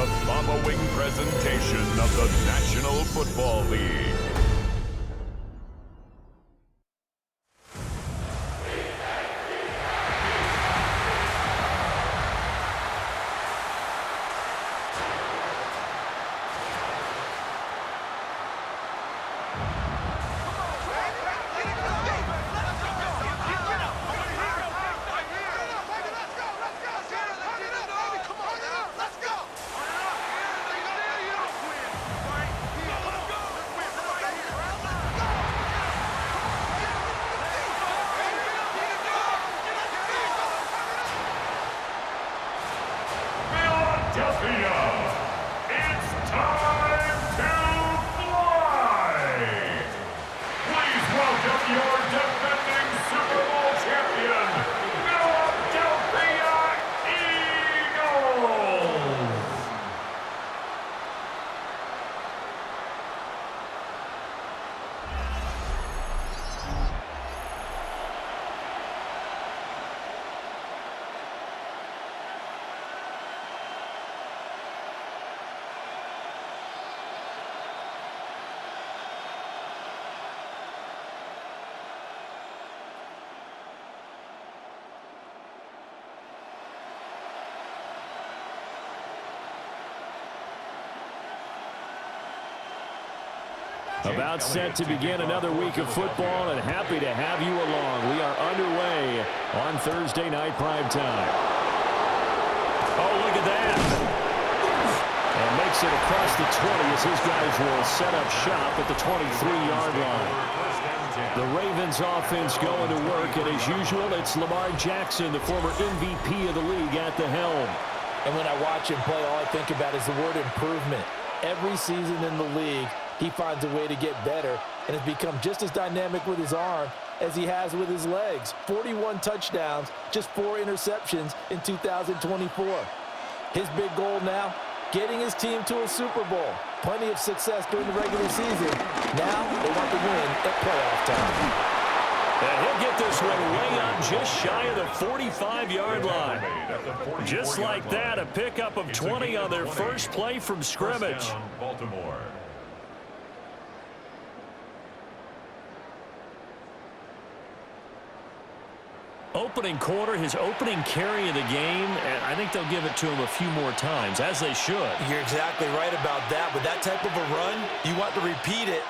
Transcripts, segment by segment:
the following presentation of the National Football League. It's time to fly! Please welcome your defending Super Bowl champion, Philadelphia Eagles! About set to begin another week of football, and happy to have you along. We are underway on Thursday night prime time. Oh, look at that. And makes it across the 20 as his guys will set up shop at the 23-yard line. The Ravens offense going to work, and as usual, it's Lamar Jackson, the former MVP of the league, at the helm. And when I watch him play, all I think about is the word improvement. Every season in the league, he finds a way to get better and has become just as dynamic with his arm as he has with his legs. 41 touchdowns, just 4 interceptions in 2024. His big goal now, getting his team to a Super Bowl. Plenty of success during the regular season. Now they want to win at playoff time. And he'll get this one way up just shy of the 45-yard line. Just like that, a pickup of 20 on their first play from scrimmage. Baltimore. Opening quarter, his opening carry of the game, and I think they'll give it to him a few more times, as they should. You're exactly right about that. With that type of a run, you want to repeat it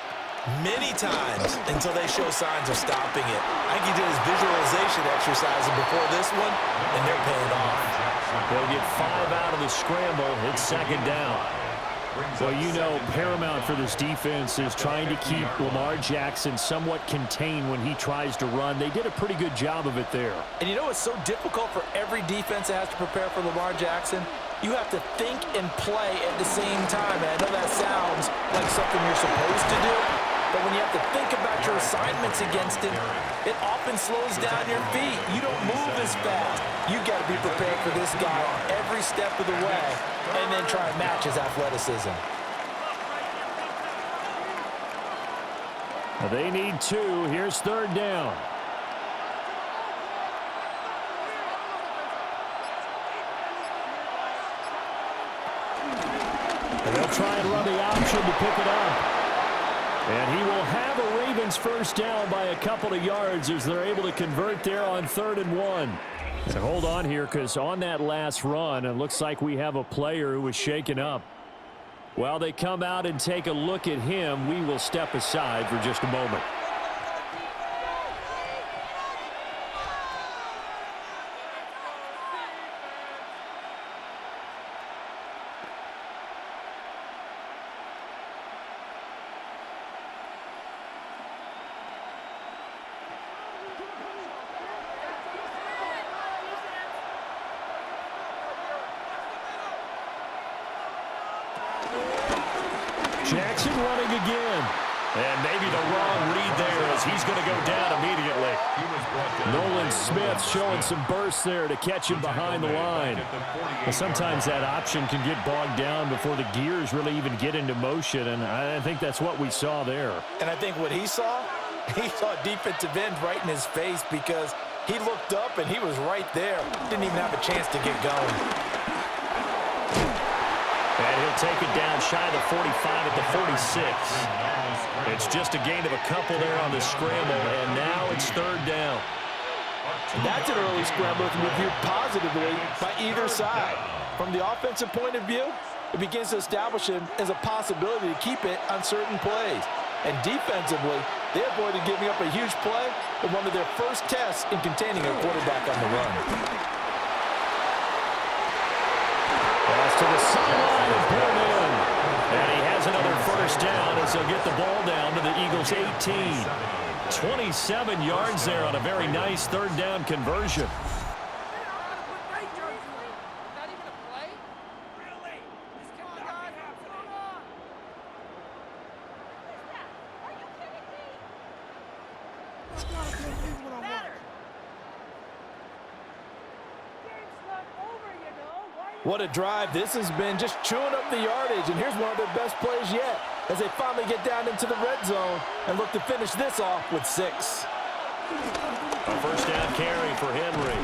many times until they show signs of stopping it. I think he did his visualization exercises before this one, and they're paying off. They'll get 5 out of the scramble. It's second down. Well, you know, paramount for this defense is trying to keep Lamar Jackson somewhat contained when he tries to run. They did a pretty good job of it there. And you know it's so difficult for every defense that has to prepare for Lamar Jackson? You have to think and play at the same time. And I know that sounds like something you're supposed to do, but when you have to think about your assignments against him, it often slows down your feet. You don't move as fast. You've got to be prepared for this guy every step of the way and then try and match his athleticism. They need 2. Here's third down. And they'll try and run the option to pick it up. And he will have a Ravens first down by a couple of yards as they're able to convert there on 3rd and 1. And hold on here, because on that last run, it looks like we have a player who was shaken up. While they come out and take a look at him, we will step aside for just a moment. Jackson running again. And maybe the wrong read there as he's going to go down immediately. Nolan Smith showing some bursts there to catch him behind the line. Well, sometimes that option can get bogged down before the gears really even get into motion, and I think that's what we saw there. And I think what he saw defensive end right in his face because he looked up and he was right there. Didn't even have a chance to get going. And And he'll take it down shy of the 45 at the 46. It's just a gain of a couple there on the scramble, and now it's third down. And that's an early scramble that can be viewed positively by either side. From the offensive point of view, it begins to establish him as a possibility to keep it on certain plays. And defensively, they avoided giving up a huge play in one of their first tests in containing a quarterback on the run. Pass to the sideline and pulled in. And he has another first down as he'll get the ball down to the Eagles' 18. 27 yards there on a very nice third down conversion. What a drive this has been, just chewing up the yardage. And here's one of their best plays yet as they finally get down into the red zone and look to finish this off with 6. A first down carry for Henry.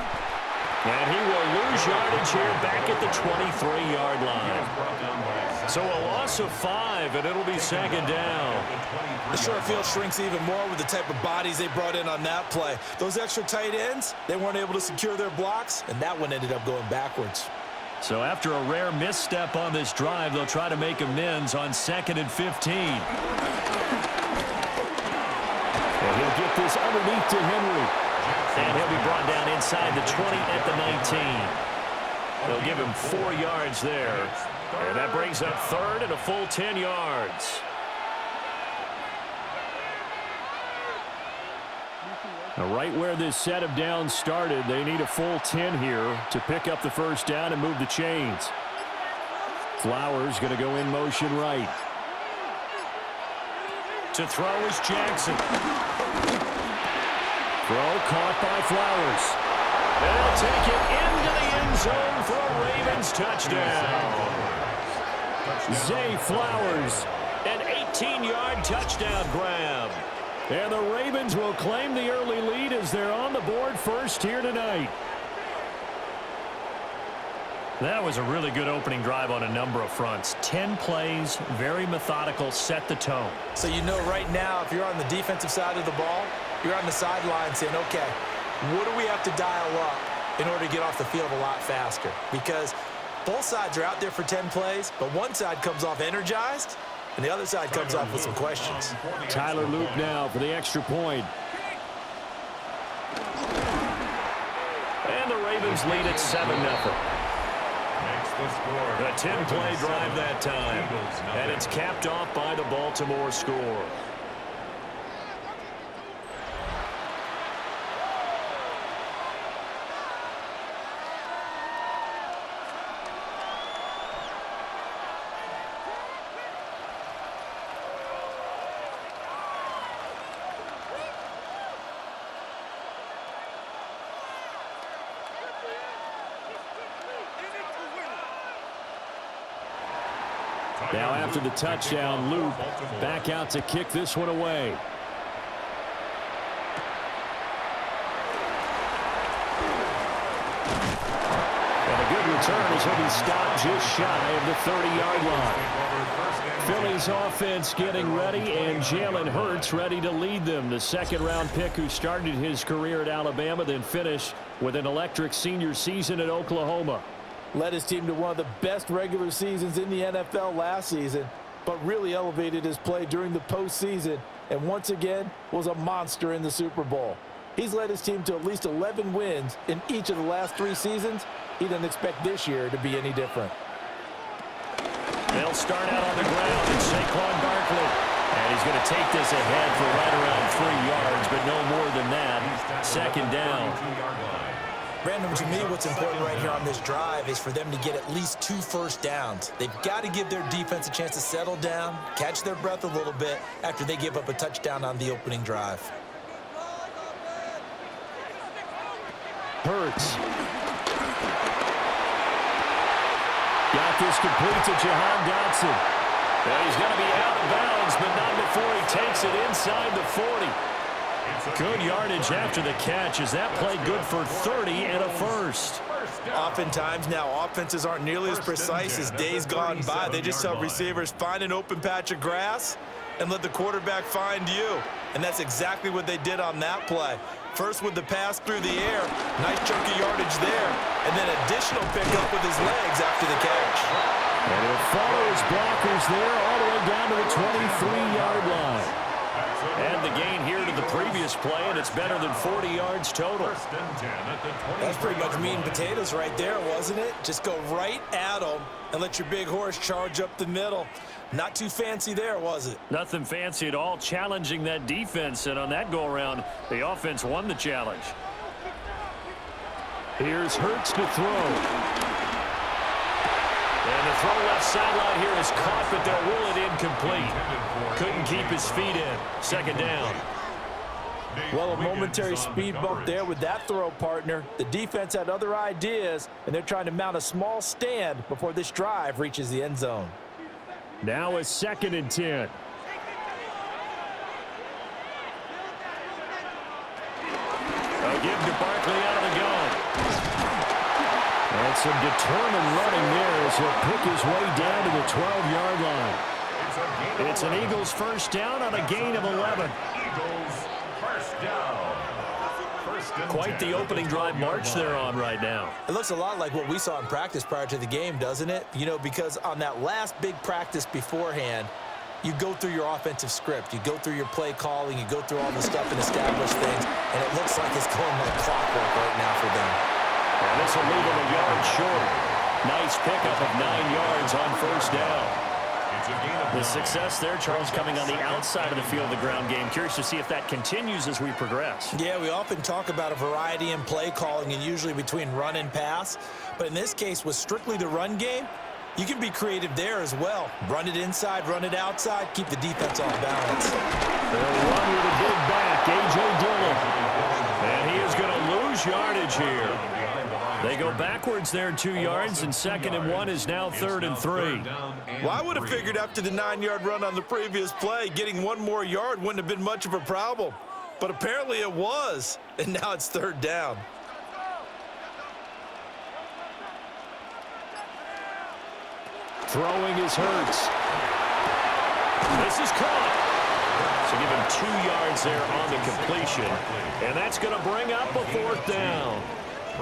And he will lose yardage here back at the 23-yard line. So a loss of 5, and it'll be second down. The short field shrinks even more with the type of bodies they brought in on that play. Those extra tight ends, they weren't able to secure their blocks, and that one ended up going backwards. So after a rare misstep on this drive, they'll try to make amends on 2nd and 15. And he'll get this underneath to Henry. And he'll be brought down inside the 20 at the 19. They'll give him 4 yards there. And that brings up third and a full 10 yards. Now, right where this set of downs started, they need a full 10 here to pick up the first down and move the chains. Flowers going to go in motion right. To throw is Jackson. Throw caught by Flowers. And they'll take it into the end zone for a Ravens touchdown. Zay Flowers, an 18-yard touchdown grab. And the Ravens will claim the early lead as they're on the board first here tonight. That was a really good opening drive on a number of fronts. 10 plays, very methodical, set the tone. So you know right now, if you're on the defensive side of the ball, you're on the sideline saying, okay, what do we have to dial up in order to get off the field a lot faster? Because both sides are out there for 10 plays, but one side comes off energized, and the other side comes off with some questions. Tyler Loop now for the extra point. And the Ravens lead at 7-0. A 10-play drive that time. And it's capped off by the Baltimore score. Now after the touchdown, Loop back out to kick this one away. And a good return as he'll be stopped just shy of the 30-yard line. Philly's offense getting ready, and Jalen Hurts ready to lead them. The second-round pick who started his career at Alabama, then finished with an electric senior season at Oklahoma. Led his team to one of the best regular seasons in the NFL last season, but really elevated his play during the postseason, and once again was a monster in the Super Bowl. He's led his team to at least 11 wins in each of the last 3 seasons. He doesn't expect this year to be any different. They'll start out on the ground, and Saquon Barkley. And he's going to take this ahead for right around 3 yards, but no more than that. Second down. Brandon, to me, what's important right here on this drive is for them to get at least 2 first downs. They've got to give their defense a chance to settle down, catch their breath a little bit after they give up a touchdown on the opening drive. Hurts. Got this complete to Jahan Dotson. And he's going to be out of bounds, but not before he takes it inside the 40. Good yardage after the catch. Is that play good for 30 and a first? Oftentimes now, offenses aren't nearly as precise as days gone by. They just tell receivers, find an open patch of grass and let the quarterback find you. And that's exactly what they did on that play. First with the pass through the air, nice chunk of yardage there, and then additional pickup with his legs after the catch. And he'll follow his blockers there all the way down to the 23-yard line. And the gain here to the previous play, and it's better than 40 yards total. That's pretty much meat and potatoes right there, wasn't it? Just go right at them and let your big horse charge up the middle. Not too fancy there, was it? Nothing fancy at all, challenging that defense, and on that go-around, the offense won the challenge. Here's Hurts to throw. And the throw left sideline here is caught, but they'll rule it incomplete. Couldn't keep his feet in. Second down. Well, a momentary speed bump there with that throw, partner. The defense had other ideas, and they're trying to mount a small stand before this drive reaches the end zone. Now a 2nd and 10. A give to Barkley out of the gun. And some determined running there as he'll pick his way down to the 12-yard line. It's an Eagles first down on a gain of 11. Eagles first down. Quite the opening drive march they're on right now. It looks a lot like what we saw in practice prior to the game, doesn't it? You know, because on that last big practice beforehand, you go through your offensive script. You go through your play calling. You go through all the stuff and establish things. And it looks like it's going like clockwork right now for them. And this will leave him a yard short. Nice pickup of 9 yards on first down. The success there, Charles, coming on the outside of the field of the ground game. Curious to see if that continues as we progress. Yeah, we often talk about a variety in play calling and usually between run and pass. But in this case, with strictly the run game, you can be creative there as well. Run it inside, run it outside, keep the defense off balance. They'll run with a big back, A.J. Dillon. And he is going to lose yardage here. They go backwards there 2 yards, and 2nd and 1 is now 3rd and 3. Well, I would have figured after the 9-yard run on the previous play, getting 1 more yard wouldn't have been much of a problem. But apparently it was, and now it's 3rd down. Throwing is Hurts. This is caught. So give him 2 yards there on the completion, and that's going to bring up a 4th down.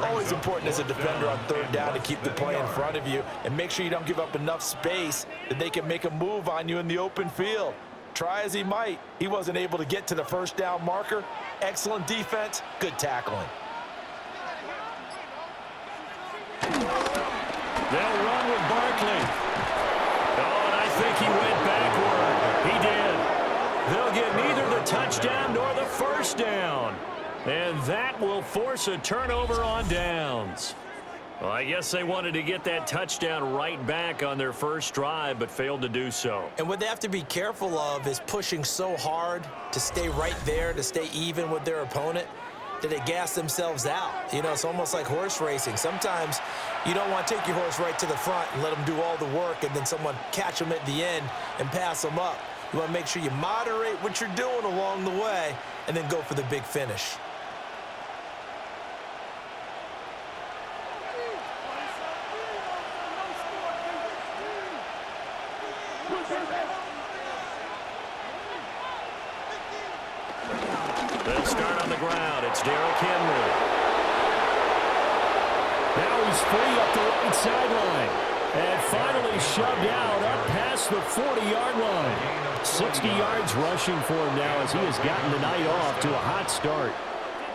Always important as a defender on 3rd down to keep the play in front of you and make sure you don't give up enough space that they can make a move on you in the open field. Try as he might, he wasn't able to get to the 1st down marker. Excellent defense, good tackling. They'll run with Barkley. Oh, and I think he went backward. He did. They'll get neither the touchdown nor the 1st down. And that will force a turnover on downs. Well, I guess they wanted to get that touchdown right back on their first drive, but failed to do so. And what they have to be careful of is pushing so hard to stay right there, to stay even with their opponent, that they gas themselves out. You know, it's almost like horse racing. Sometimes you don't want to take your horse right to the front and let them do all the work and then someone catch them at the end and pass them up. You want to make sure you moderate what you're doing along the way and then go for the big finish. They'll start on the ground. It's Derrick Henry. Now he's free up the right sideline. And finally shoved out up past the 40-yard line. 60 yards rushing for him now as he has gotten the night off to a hot start.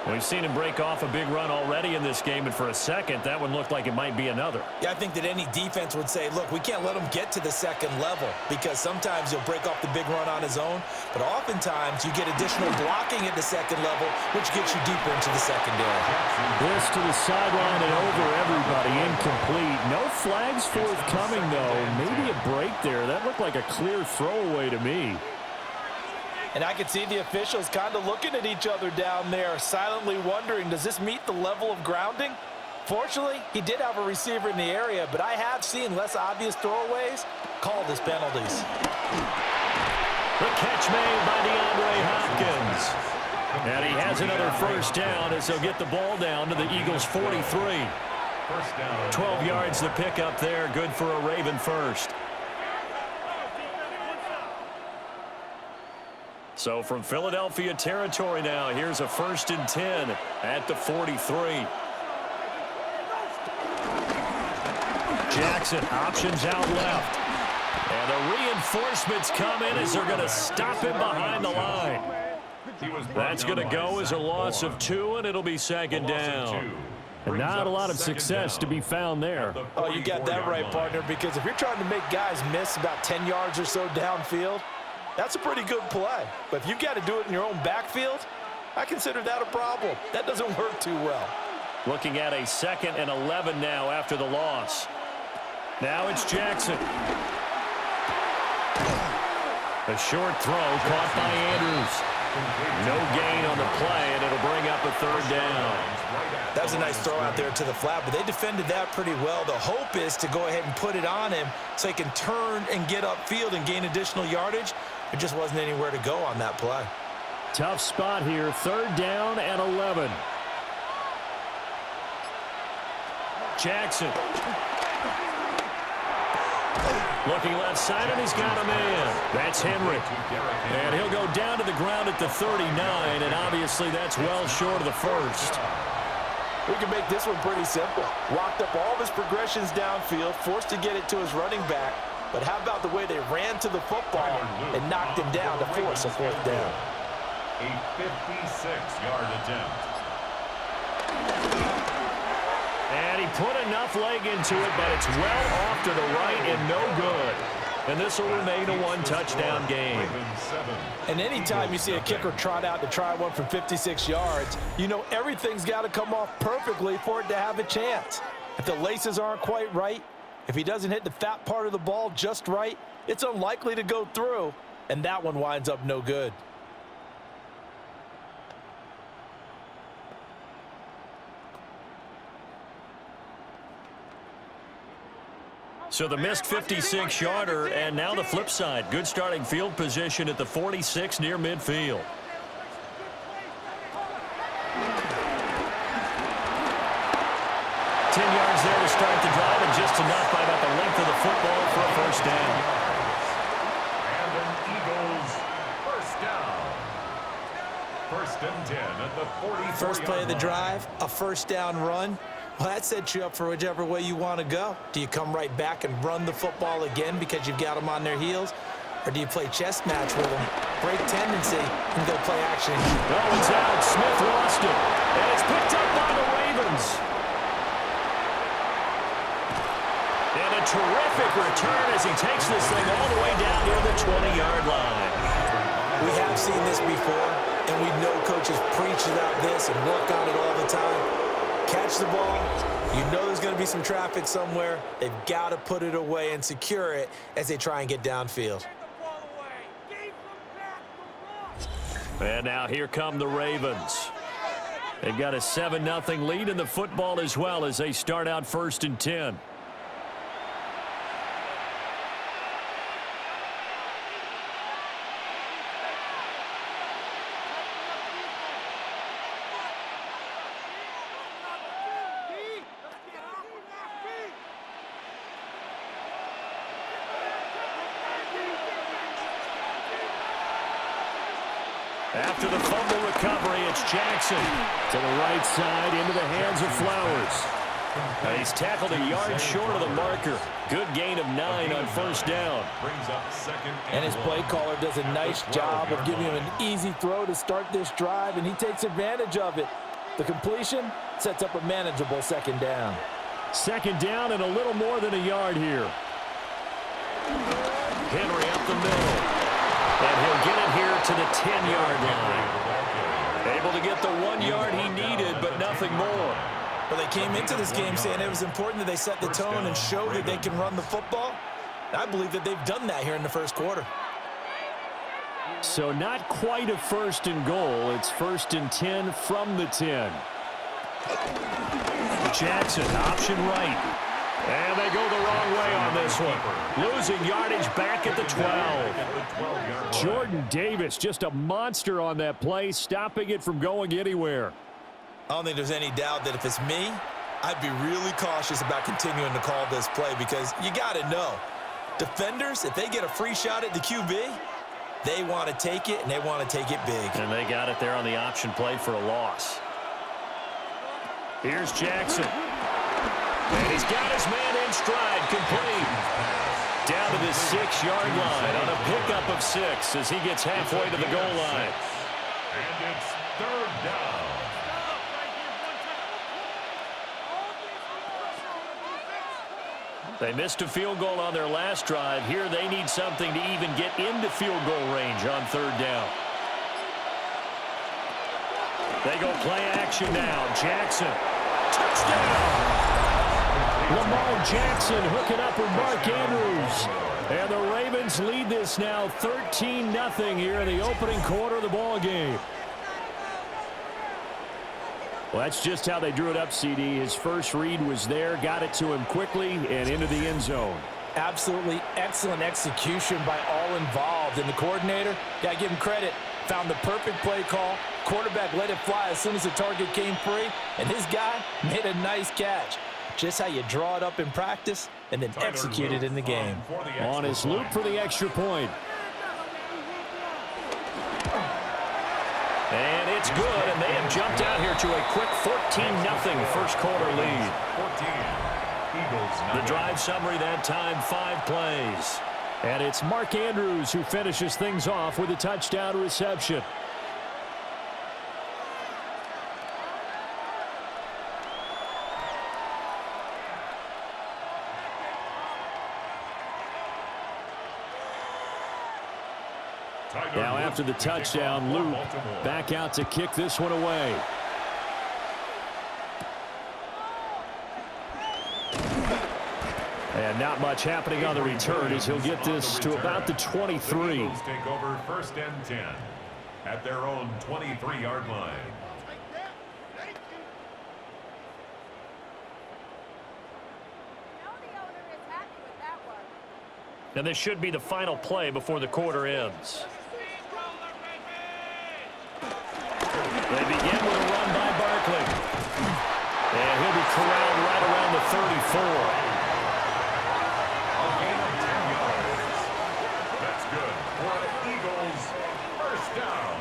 We've seen him break off a big run already in this game, and for a second, that one looked like it might be another. Yeah, I think that any defense would say, look, we can't let him get to the 2nd level because sometimes he'll break off the big run on his own, but oftentimes you get additional blocking at the 2nd level, which gets you deeper into the secondary. This to the sideline and over everybody, incomplete. No flags forthcoming, though. Maybe a break there. That looked like a clear throwaway to me. And I could see the officials kind of looking at each other down there, silently wondering, does this meet the level of grounding? Fortunately, he did have a receiver in the area, but I have seen less obvious throwaways called as penalties. The catch made by DeAndre Hopkins. And he has another first down as they'll get the ball down to the Eagles' 43. 12 yards to pick up there. Good for a Raven first. So from Philadelphia territory now, here's a 1st and 10 at the 43. Jackson options out left. And the reinforcements come in as they're going to stop him behind the line. That's going to go as a loss of 2, and it'll be 2nd down. And not a lot of success to be found there. Oh, you got that right, partner, because if you're trying to make guys miss about 10 yards or so downfield, that's a pretty good play. But if you've got to do it in your own backfield, I consider that a problem. That doesn't work too well. Looking at a 2nd and 11 now after the loss. Now it's Jackson. A short throw caught by Andrews. No gain on the play, and it'll bring up a 3rd down. That was a nice throw out there to the flat, but they defended that pretty well. The hope is to go ahead and put it on him so he can turn and get upfield and gain additional yardage. There just wasn't anywhere to go on that play. Tough spot here, 3rd down and 11. Jackson. Looking left side, and he's got a man. That's Henry. And he'll go down to the ground at the 39, and obviously that's well short of the 1st. We can make this one pretty simple. Locked up all of his progressions downfield, forced to get it to his running back. But how about the way they ran to the football and knocked him down to force a 4th down? A 56-yard attempt. And he put enough leg into it, but it's well off to the right and no good. And this will remain a 1-touchdown game. And anytime you see a kicker trot out to try one from 56 yards, you know everything's got to come off perfectly for it to have a chance. If the laces aren't quite right, if he doesn't hit the fat part of the ball just right, it's unlikely to go through, and that one winds up no good. So the missed 56-yarder, and now the flip side. Good starting field position at the 46 near midfield. Yards there to start the drive, and just enough by about the length of the football for a 1st down. And an Eagles 1st down. 1st and 10 at the 43. First play of the drive, a 1st down run. Well, that sets you up for whichever way you want to go. Do you come right back and run the football again because you've got them on their heels? Or do you play chess match with them, break tendency, and go play action? Oh, it's out. Smith lost it. And it's picked up by the Ravens. And a terrific return as he takes this thing all the way down near the 20-yard line. We have seen this before, and we know coaches preach about this and work on it all the time. Catch the ball. You know there's going to be some traffic somewhere. They've got to put it away and secure it as they try and get downfield. And now here come the Ravens. They've got a 7-0 lead in the football as well as they start out 1st and 10. After the fumble recovery, it's Jackson. To the right side, into the hands of Flowers. And he's tackled a yard short of the marker. Good gain of 9 on 1st down. And his play caller does a nice job of giving him an easy throw to start this drive, and he takes advantage of it. The completion sets up a manageable 2nd down. 2nd down and a little more than a yard here. Henry up the middle. And he'll get it here to the 10-yard line. Able to get the 1 yard he needed, but nothing more. Well, they came into this game saying it was important that they set the tone and show that they can run the football. I believe that they've done that here in the 1st quarter. So not quite a 1st and goal. It's 1st and 10 from the 10. Jackson, option right. And they go the wrong way on this one. Losing yardage back at the 12. Jordan Davis, just a monster on that play, stopping it from going anywhere. I don't think there's any doubt that if it's me, I'd be really cautious about continuing to call this play because you got to know, defenders, if they get a free shot at the QB, they want to take it, and they want to take it big. And they got it there on the option play for a loss. Here's Jackson. And he's got his man in stride, complete. Down to the 6-yard line on a pickup of 6 as he gets halfway to the goal line. And it's third down. They missed a field goal on their last drive. Here they need something to even get into field goal range on third down. They go play action now. Jackson. Touchdown! Lamar Jackson hooking up with Mark Andrews. And the Ravens lead this now 13-0 here in the opening quarter of the ball game. Well, that's just how they drew it up, CD. His first read was there, got it to him quickly, and into the end zone. Absolutely excellent execution by all involved. And the coordinator, got to give him credit, found the perfect play call. Quarterback let it fly as soon as the target came free, and his guy made a nice catch. Just how you draw it up in practice and then execute it in the game. On his loop for the extra point. And it's good, and they have jumped out here to a quick 14-0 first quarter lead. 14. The drive summary that time, 5 plays. And it's Mark Andrews who finishes things off with a touchdown reception. Now after the touchdown, Luke back out to kick this one away. And not much happening on the return as he'll get this to about the 23. The Eagles take over first and 10 at their own 23-yard line. And this should be the final play before the quarter ends. They begin with a run by Barkley. And he'll be corralled right around the 34. A gain of 10 yards. That's good for the Eagles. First down.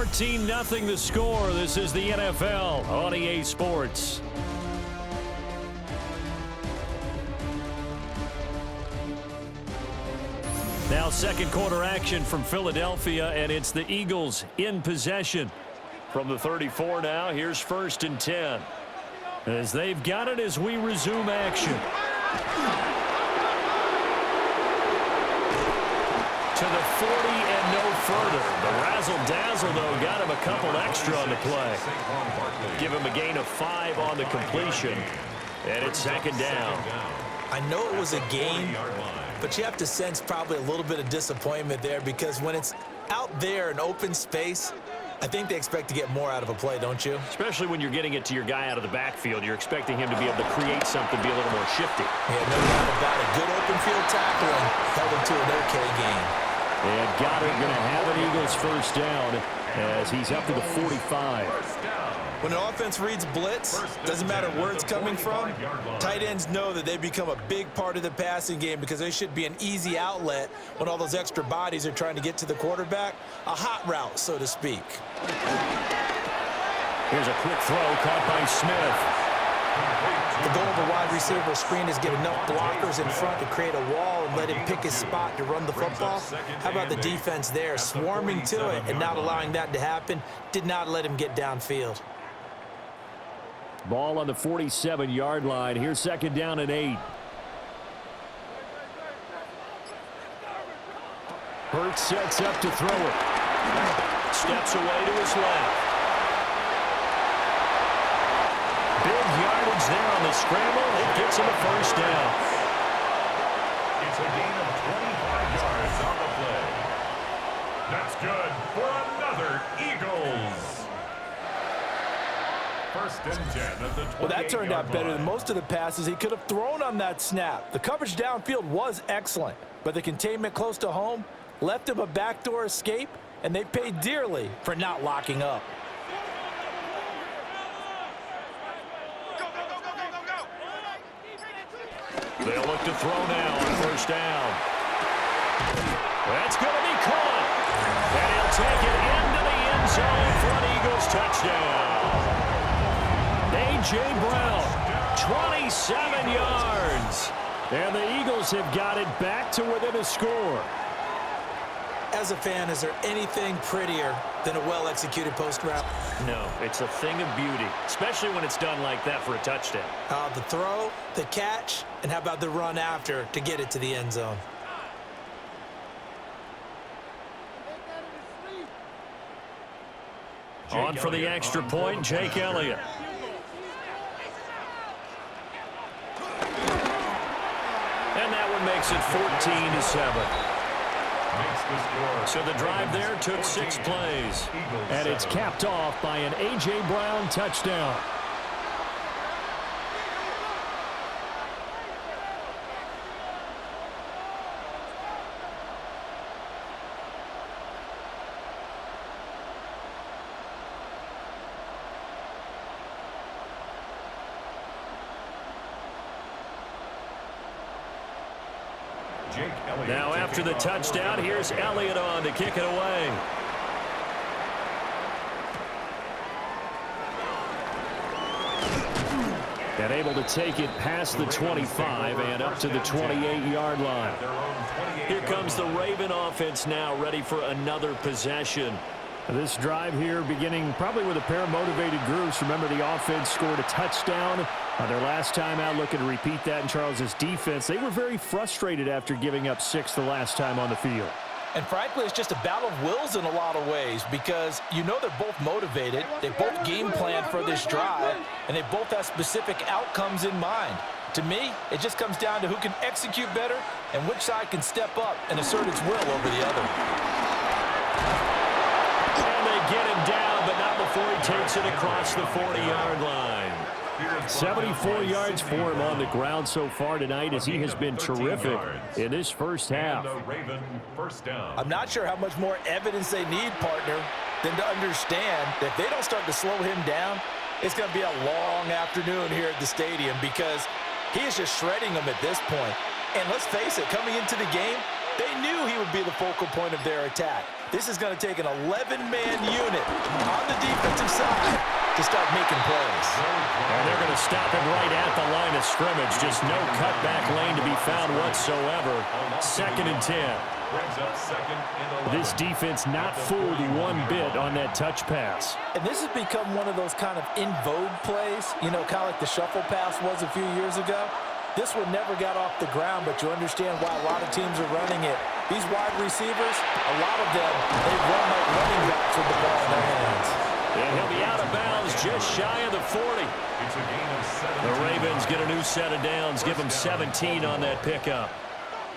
14-0 the score. This is the NFL on EA Sports. Now second quarter action from Philadelphia, and it's the Eagles in possession. From the 34 now, here's first and 10. As they've got it as we resume action. To the 40 and no further. The razzle-dazzle, though, got him a couple extra on the play. Give him a gain of 5 on the completion. And it's second down. I know it was a gain, but you have to sense probably a little bit of disappointment there because when it's out there in open space, I think they expect to get more out of a play, don't you? Especially when you're getting it to your guy out of the backfield. You're expecting him to be able to create something, be a little more shifty. Yeah, no doubt about it. Good open field tackling held him to an okay game. And Goddard going to have an Eagles first down as he's up to the 45. When an offense reads blitz, doesn't matter where it's coming from, tight ends know that they become a big part of the passing game because they should be an easy outlet when all those extra bodies are trying to get to the quarterback. A hot route, so to speak. Here's a quick throw caught by Smith. The goal of a wide receiver screen is get enough blockers in front to create a wall and let him pick his spot to run the football. How about the defense there, swarming to it and not allowing that to happen? Did not let him get downfield. Ball on the 47-yard line. Here's second down and 8. Hurts sets up to throw it. Steps away to his left. Big yardage there on the scramble. It gets him a first down. It's a gain of 25 yards on the play. That's good for another Eagles. First and 10 at the 28-yard Well, that turned out better than line. most of the passes he could have thrown on that snap. The coverage downfield was excellent, but the containment close to home left him a backdoor escape, and they paid dearly for not locking up. They'll look to throw now on first down. That's going to be caught. And he'll take it into the end zone for an Eagles touchdown. A.J. Brown, 27 yards. And the Eagles have got it back to within a score. As a fan, is there anything prettier than a well-executed post route? No, it's a thing of beauty, especially when it's done like that for a touchdown. The throw, the catch, and how about the run after to get it to the end zone? On for the extra point, Jake Elliott. And that one makes it 14-7. So the drive there took 6 plays. And it's capped off by an A.J. Brown touchdown. Now after the touchdown, here's Elliott on to kick it away. And able to take it past the 25 and up to the 28-yard line. Here comes the Raven offense now, ready for another possession. This drive here beginning probably with a pair of motivated groups. Remember, the offense scored a touchdown their last time out, looking to repeat that in Charles's defense. They were very frustrated after giving up 6 the last time on the field. And frankly, it's just a battle of wills in a lot of ways because you know they're both motivated, they both game plan for this drive, and they both have specific outcomes in mind. To me, it just comes down to who can execute better and which side can step up and assert its will over the other. And they get him down, but not before he takes it across the 40-yard line. 74 yards for him on the ground so far tonight as he has been terrific in this first half. I'm not sure how much more evidence they need, partner, than to understand that if they don't start to slow him down, it's going to be a long afternoon here at the stadium because he is just shredding them at this point. And let's face it, coming into the game, they knew he would be the focal point of their attack. This is going to take an 11-man unit on the defensive side to start making plays. And they're going to stop him right at the line of scrimmage. Just no cutback lane to be found whatsoever. 2nd and 10. This defense not fooled one bit on that touch pass. And this has become one of those kind of in vogue plays, you know, kind of like the shuffle pass was a few years ago. This one never got off the ground, but you understand why a lot of teams are running it. These wide receivers, a lot of them, they run like running backs with the ball in their hands. And he'll be out of bounds just shy of the 40. The Ravens get a new set of downs, give them 17 on that pickup.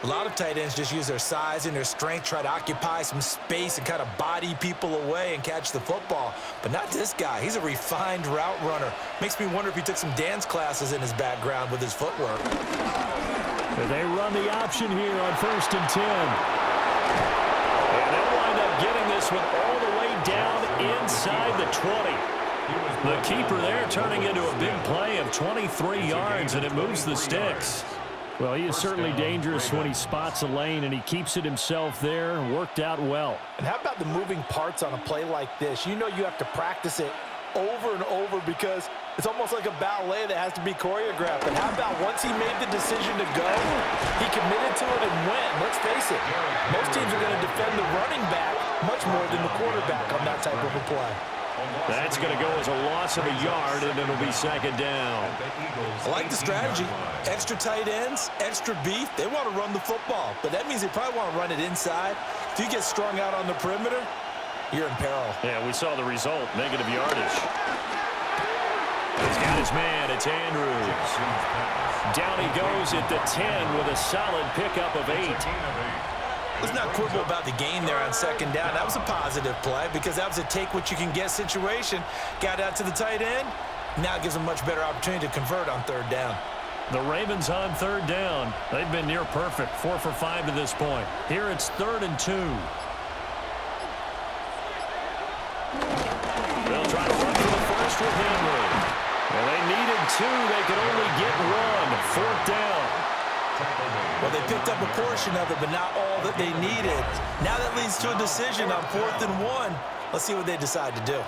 A lot of tight ends just use their size and their strength, try to occupy some space and kind of body people away and catch the football. But not this guy. He's a refined route runner. Makes me wonder if he took some dance classes in his background with his footwork. And they run the option here on 1st and 10. And they'll wind up getting this one all the way down inside the 20. The keeper there turning into a big play of 23 yards, and it moves the sticks. Well, he is certainly dangerous when he spots a lane, and he keeps it himself there. Worked out well. And how about the moving parts on a play like this? You know you have to practice it over and over because it's almost like a ballet that has to be choreographed. And how about once he made the decision to go, he committed to it and went. Let's face it, most teams are going to defend the running back much more than the quarterback on that type of a play. That's going to go as a loss of a yard, and it'll be 2nd down. I like the strategy. Extra tight ends, extra beef. They want to run the football, but that means they probably want to run it inside. If you get strung out on the perimeter, you're in peril. Yeah, we saw the result, negative yardage. He's got his man. It's Andrews. Down he goes at the 10 with a solid pickup of 8. Let's not quibble about the gain there on 2nd down. That was a positive play because that was a take-what-you-can-get situation. Got out to the tight end, Now it gives them much better opportunity to convert on third down. The Ravens on third down. They've been near perfect, 4 for 5 to this point. Here it's 3rd and 2. They'll try to run for the first with Henry. Well, they needed 2. They could only get 1. 4th down. Well, they picked up a portion of it, but not all that they needed. Now that leads to a decision on 4th and 1. Let's see what they decide to do.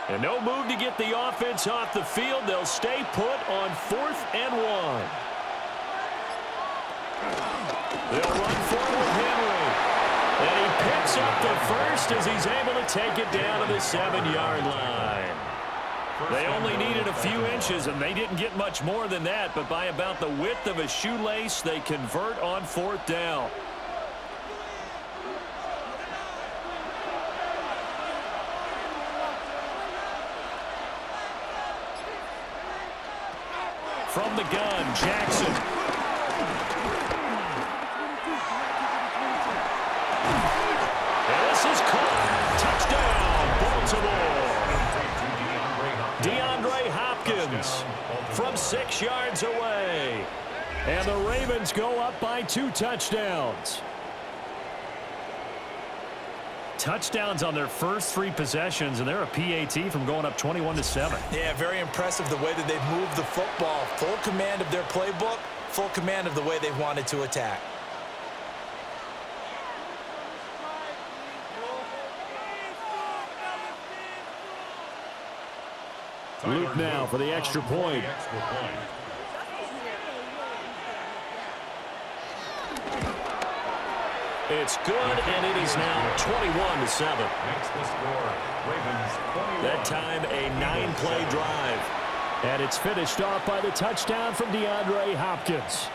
And no move to get the offense off the field. They'll stay put on 4th and 1. They'll run forward with Henry. And he picks up the first as he's able to take it down to the 7-yard line. They only needed a few inches, and they didn't get much more than that. But by about the width of a shoelace, they convert on 4th down. From the gun, Jackson. And this is caught. Touchdown, Baltimore. DeAndre Hopkins from 6 yards away. And the Ravens go up by 2 touchdowns. Touchdowns on their first 3 possessions, and they're a PAT from going up 21-7. Yeah, very impressive the way that they've moved the football. Full command of their playbook, full command of the way they've wanted to attack. Luke now for the extra point. It's good, and it is now 21-7. That time, a 9-play drive. And it's finished off by the touchdown from DeAndre Hopkins.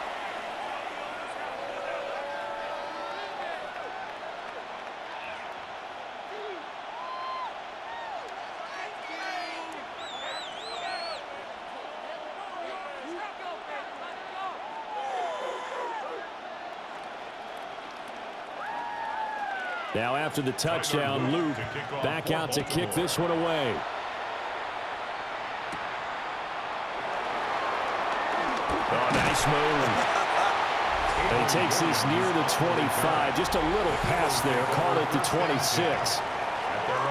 Now after the touchdown, Luke back out to kick this one away. Oh, nice move. And he takes this near the 25. Just a little pass there. Call it the 26.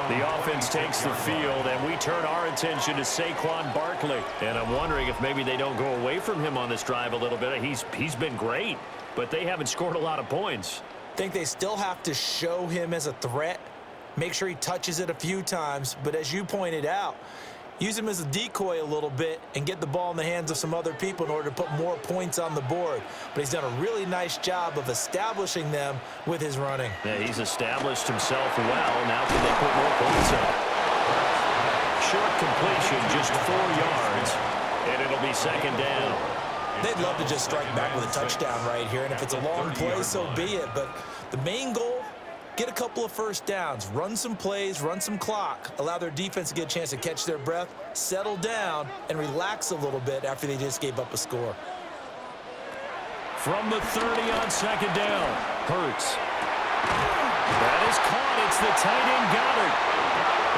The offense takes the field, and we turn our attention to Saquon Barkley. And I'm wondering if maybe they don't go away from him on this drive a little bit. He's been great, but they haven't scored a lot of points. I think they still have to show him as a threat, make sure he touches it a few times, but as you pointed out, use him as a decoy a little bit and get the ball in the hands of some other people in order to put more points on the board. But he's done a really nice job of establishing them with his running. Yeah, he's established himself well. Now can they put more points up? Short completion, just 4 yards, and it'll be 2nd down. They'd love to just strike back with a touchdown right here, and if it's a long play, so be it. But the main goal, get a couple of first downs, run some plays, run some clock, allow their defense to get a chance to catch their breath, settle down, and relax a little bit after they just gave up a score. From the 30 on 2nd down, Hurts. That is caught. It's the tight end Goddard.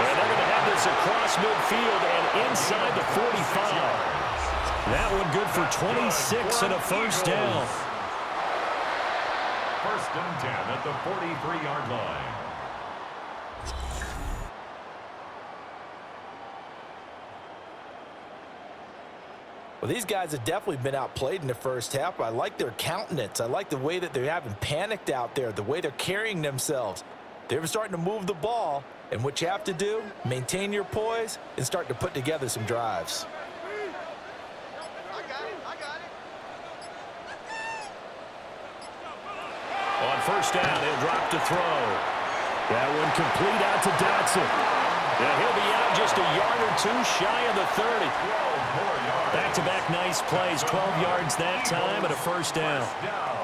And they're going to have this across midfield and inside the 45. That one good for 26 and a first down. 1st and 10 at the 43-yard line. Well, these guys have definitely been outplayed in the first half, but I like their countenance. I like the way that they haven't panicked out there, the way they're carrying themselves. They're starting to move the ball, and what you have to do, maintain your poise and start to put together some drives. On 1st down, he'll drop to throw. That one complete out to Dotson. Yeah, he'll be out just a yard or 2 shy of the 30. Back-to-back nice plays, 12 yards that time and a first down.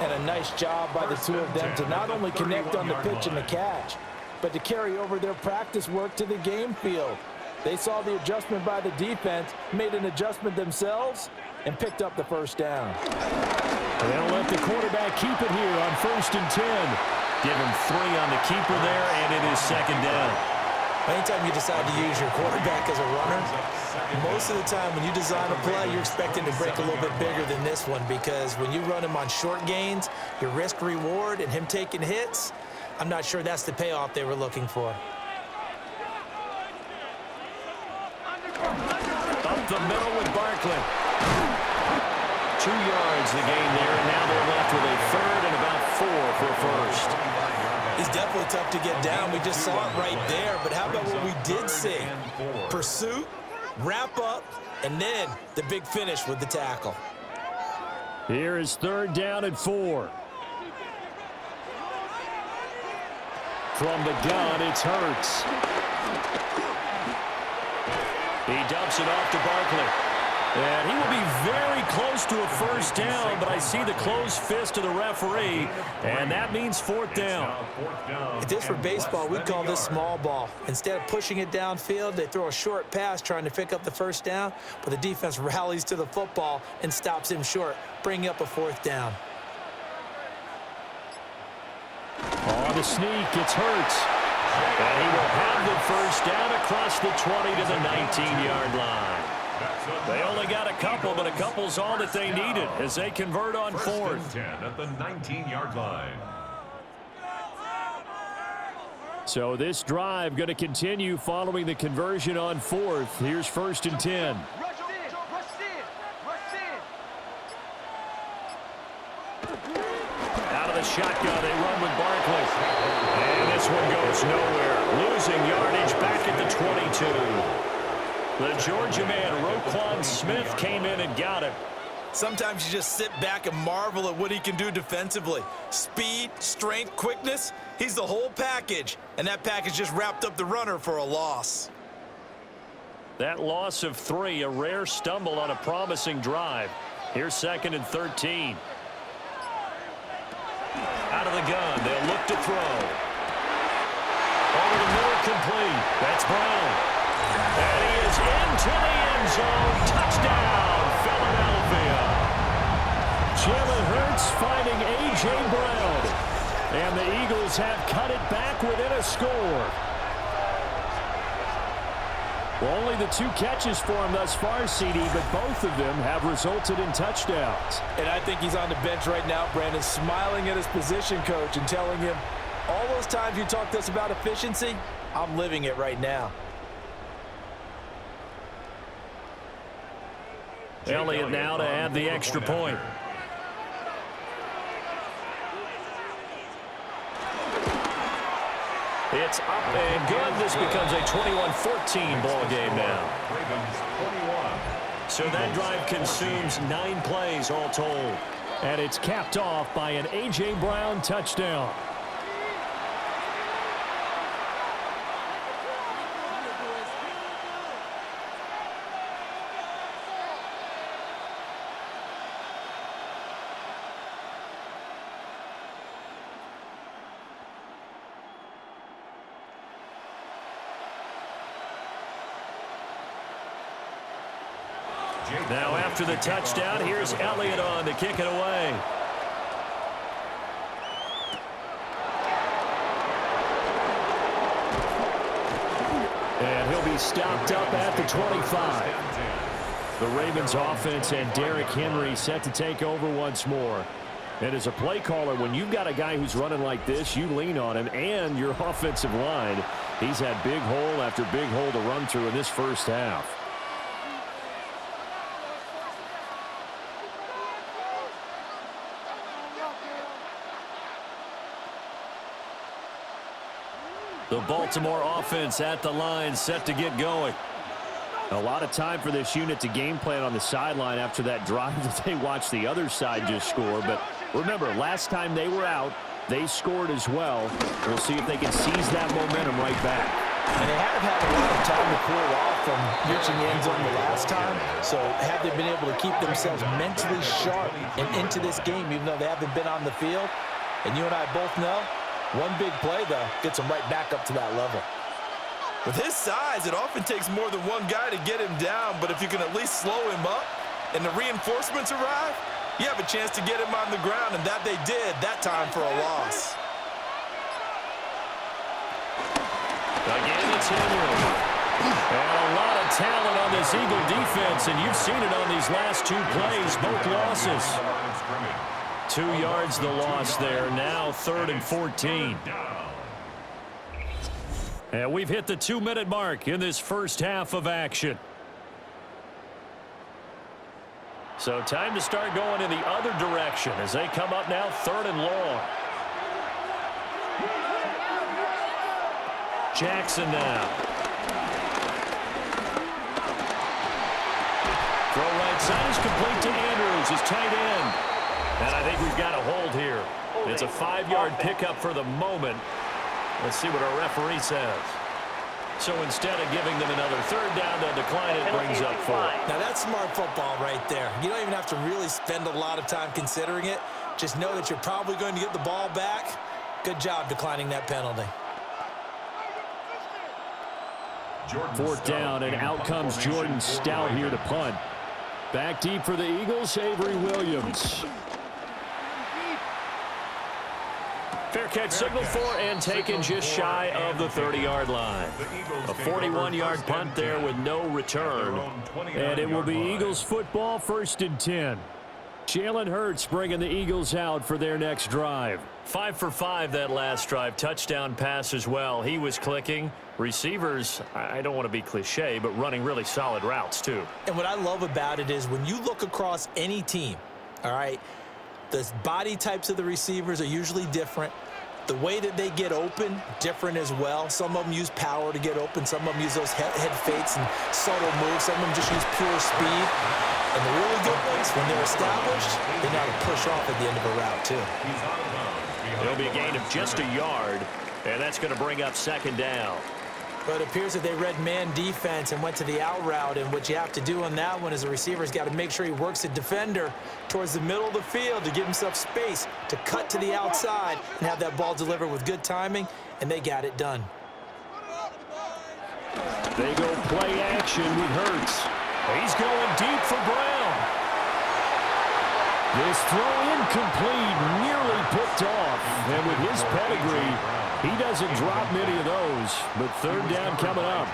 And a nice job by the two of them to not only connect on the pitch and the catch, but to carry over their practice work to the game field. They saw the adjustment by the defense, made an adjustment themselves, and picked up the first down. And they'll let the quarterback keep it here on 1st and 10. Give him 3 on the keeper there, and it is 2nd down. Anytime you decide to use your quarterback as a runner, most of the time when you design a play, you're expecting to break a little bit bigger than this one, because when you run him on short gains, your risk-reward and him taking hits, I'm not sure that's the payoff they were looking for. Up the middle with Barkley. 2 yards the gain there, and now they're left with a 3rd and about 4 for a first. He's definitely tough to get down. We just saw it right there, but how about what we did see? Pursuit, wrap up, and then the big finish with the tackle. Here is 3rd down and 4. From the gun, it's Hurts. He dumps it off to Barkley. And he will be very close to a 1st down, but I see the closed fist of the referee, and that means 4th down. If this were baseball, we'd call this small ball. Instead of pushing it downfield, they throw a short pass trying to pick up the 1st down, but the defense rallies to the football and stops him short, bringing up a 4th down. On the sneak, it's Hurts. And he will have the 1st down across the 20 to the 19-yard line. They only got a couple, but a couple's all that they needed as they convert on 4th. 1st and 10 at the 19-yard line. So this drive going to continue following the conversion on 4th. Here's 1st and 10. Out of the shotgun, they run with Barkley. And this one goes nowhere. Losing yardage back at the 22. The Georgia man, Roquan Smith, came in and got him. Sometimes you just sit back and marvel at what he can do defensively. Speed, strength, quickness, he's the whole package. And that package just wrapped up the runner for a loss. That loss of 3, a rare stumble on a promising drive. Here's 2nd and 13. Out of the gun, they'll look to throw. Over the middle, complete. That's Brown. And he is into the end zone. Touchdown, Philadelphia. Jalen Hurts finding A.J. Brown. And the Eagles have cut it back within a score. Well, only the 2 catches for him thus far, CD, but both of them have resulted in touchdowns. And I think he's on the bench right now, Brandon, smiling at his position coach and telling him, all those times you talked to us about efficiency, I'm living it right now. Elliott now to add the extra point. It's up and good. This becomes a 21-14 ball game now. So that drive consumes 9 plays all told. And it's capped off by an A.J. Brown touchdown. Now after the touchdown, here's Elliott on to kick it away. And he'll be stopped up at the 25. The Ravens offense and Derrick Henry set to take over once more. And as a play caller, when you've got a guy who's running like this, you lean on him and your offensive line. He's had big hole after big hole to run through in this first half. The Baltimore offense at the line, set to get going. A lot of time for this unit to game plan on the sideline after that drive that they watched the other side just score. But remember, last time they were out, they scored as well. We'll see if they can seize that momentum right back. And they have had a lot of time to cool off from reaching the end zone the last time. So have they been able to keep themselves mentally sharp and into this game, even though they haven't been on the field? And you and I both know, one big play, though, gets them right back up to that level. With his size, it often takes more than one guy to get him down, but if you can at least slow him up and the reinforcements arrive, you have a chance to get him on the ground, and that they did, that time for a loss. Again, it's Henry. And a lot of talent on this Eagle defense, and you've seen it on these last two plays, both losses. 2 yards the loss there. Now 3rd and 14. And we've hit the 2-minute mark in this first half of action. So time to start going in the other direction as they come up now 3rd and long. Jackson now. Throw right side is complete to Andrews, his tight end. And I think we've got a hold here. It's a 5-yard pickup for the moment. Let's see what our referee says. So instead of giving them another 3rd down, they'll decline it, brings up 4. Now that's smart football right there. You don't even have to really spend a lot of time considering it. Just know that you're probably going to get the ball back. Good job declining that penalty. 4th down, and out comes Jordan Stout here to punt. Back deep for the Eagles, Avery Williams. Fair catch signaled for and taken just shy of the 30-yard line. A 41-yard punt there with no return. And it will be Eagles football, 1st and 10. Jalen Hurts bringing the Eagles out for their next drive. 5 for 5 that last drive. Touchdown pass as well. He was clicking. Receivers, I don't want to be cliche, but running really solid routes too. And what I love about it is when you look across any team, all right, the body types of the receivers are usually different. The way that they get open, different as well. Some of them use power to get open. Some of them use those head fakes and subtle moves. Some of them just use pure speed. And the really good ones, when they're established, they know how to push off at the end of a route too. It'll be a gain of just a yard, and that's going to bring up 2nd down. But it appears that they read man defense and went to the out route, and what you have to do on that one is the receiver's got to make sure he works the defender towards the middle of the field to give himself space to cut to the outside and have that ball delivered with good timing, and they got it done. They go play action with Hurts. He's going deep for Brown. This throw incomplete, nearly picked off. And with his pedigree, he doesn't drop many of those. But 3rd down coming up.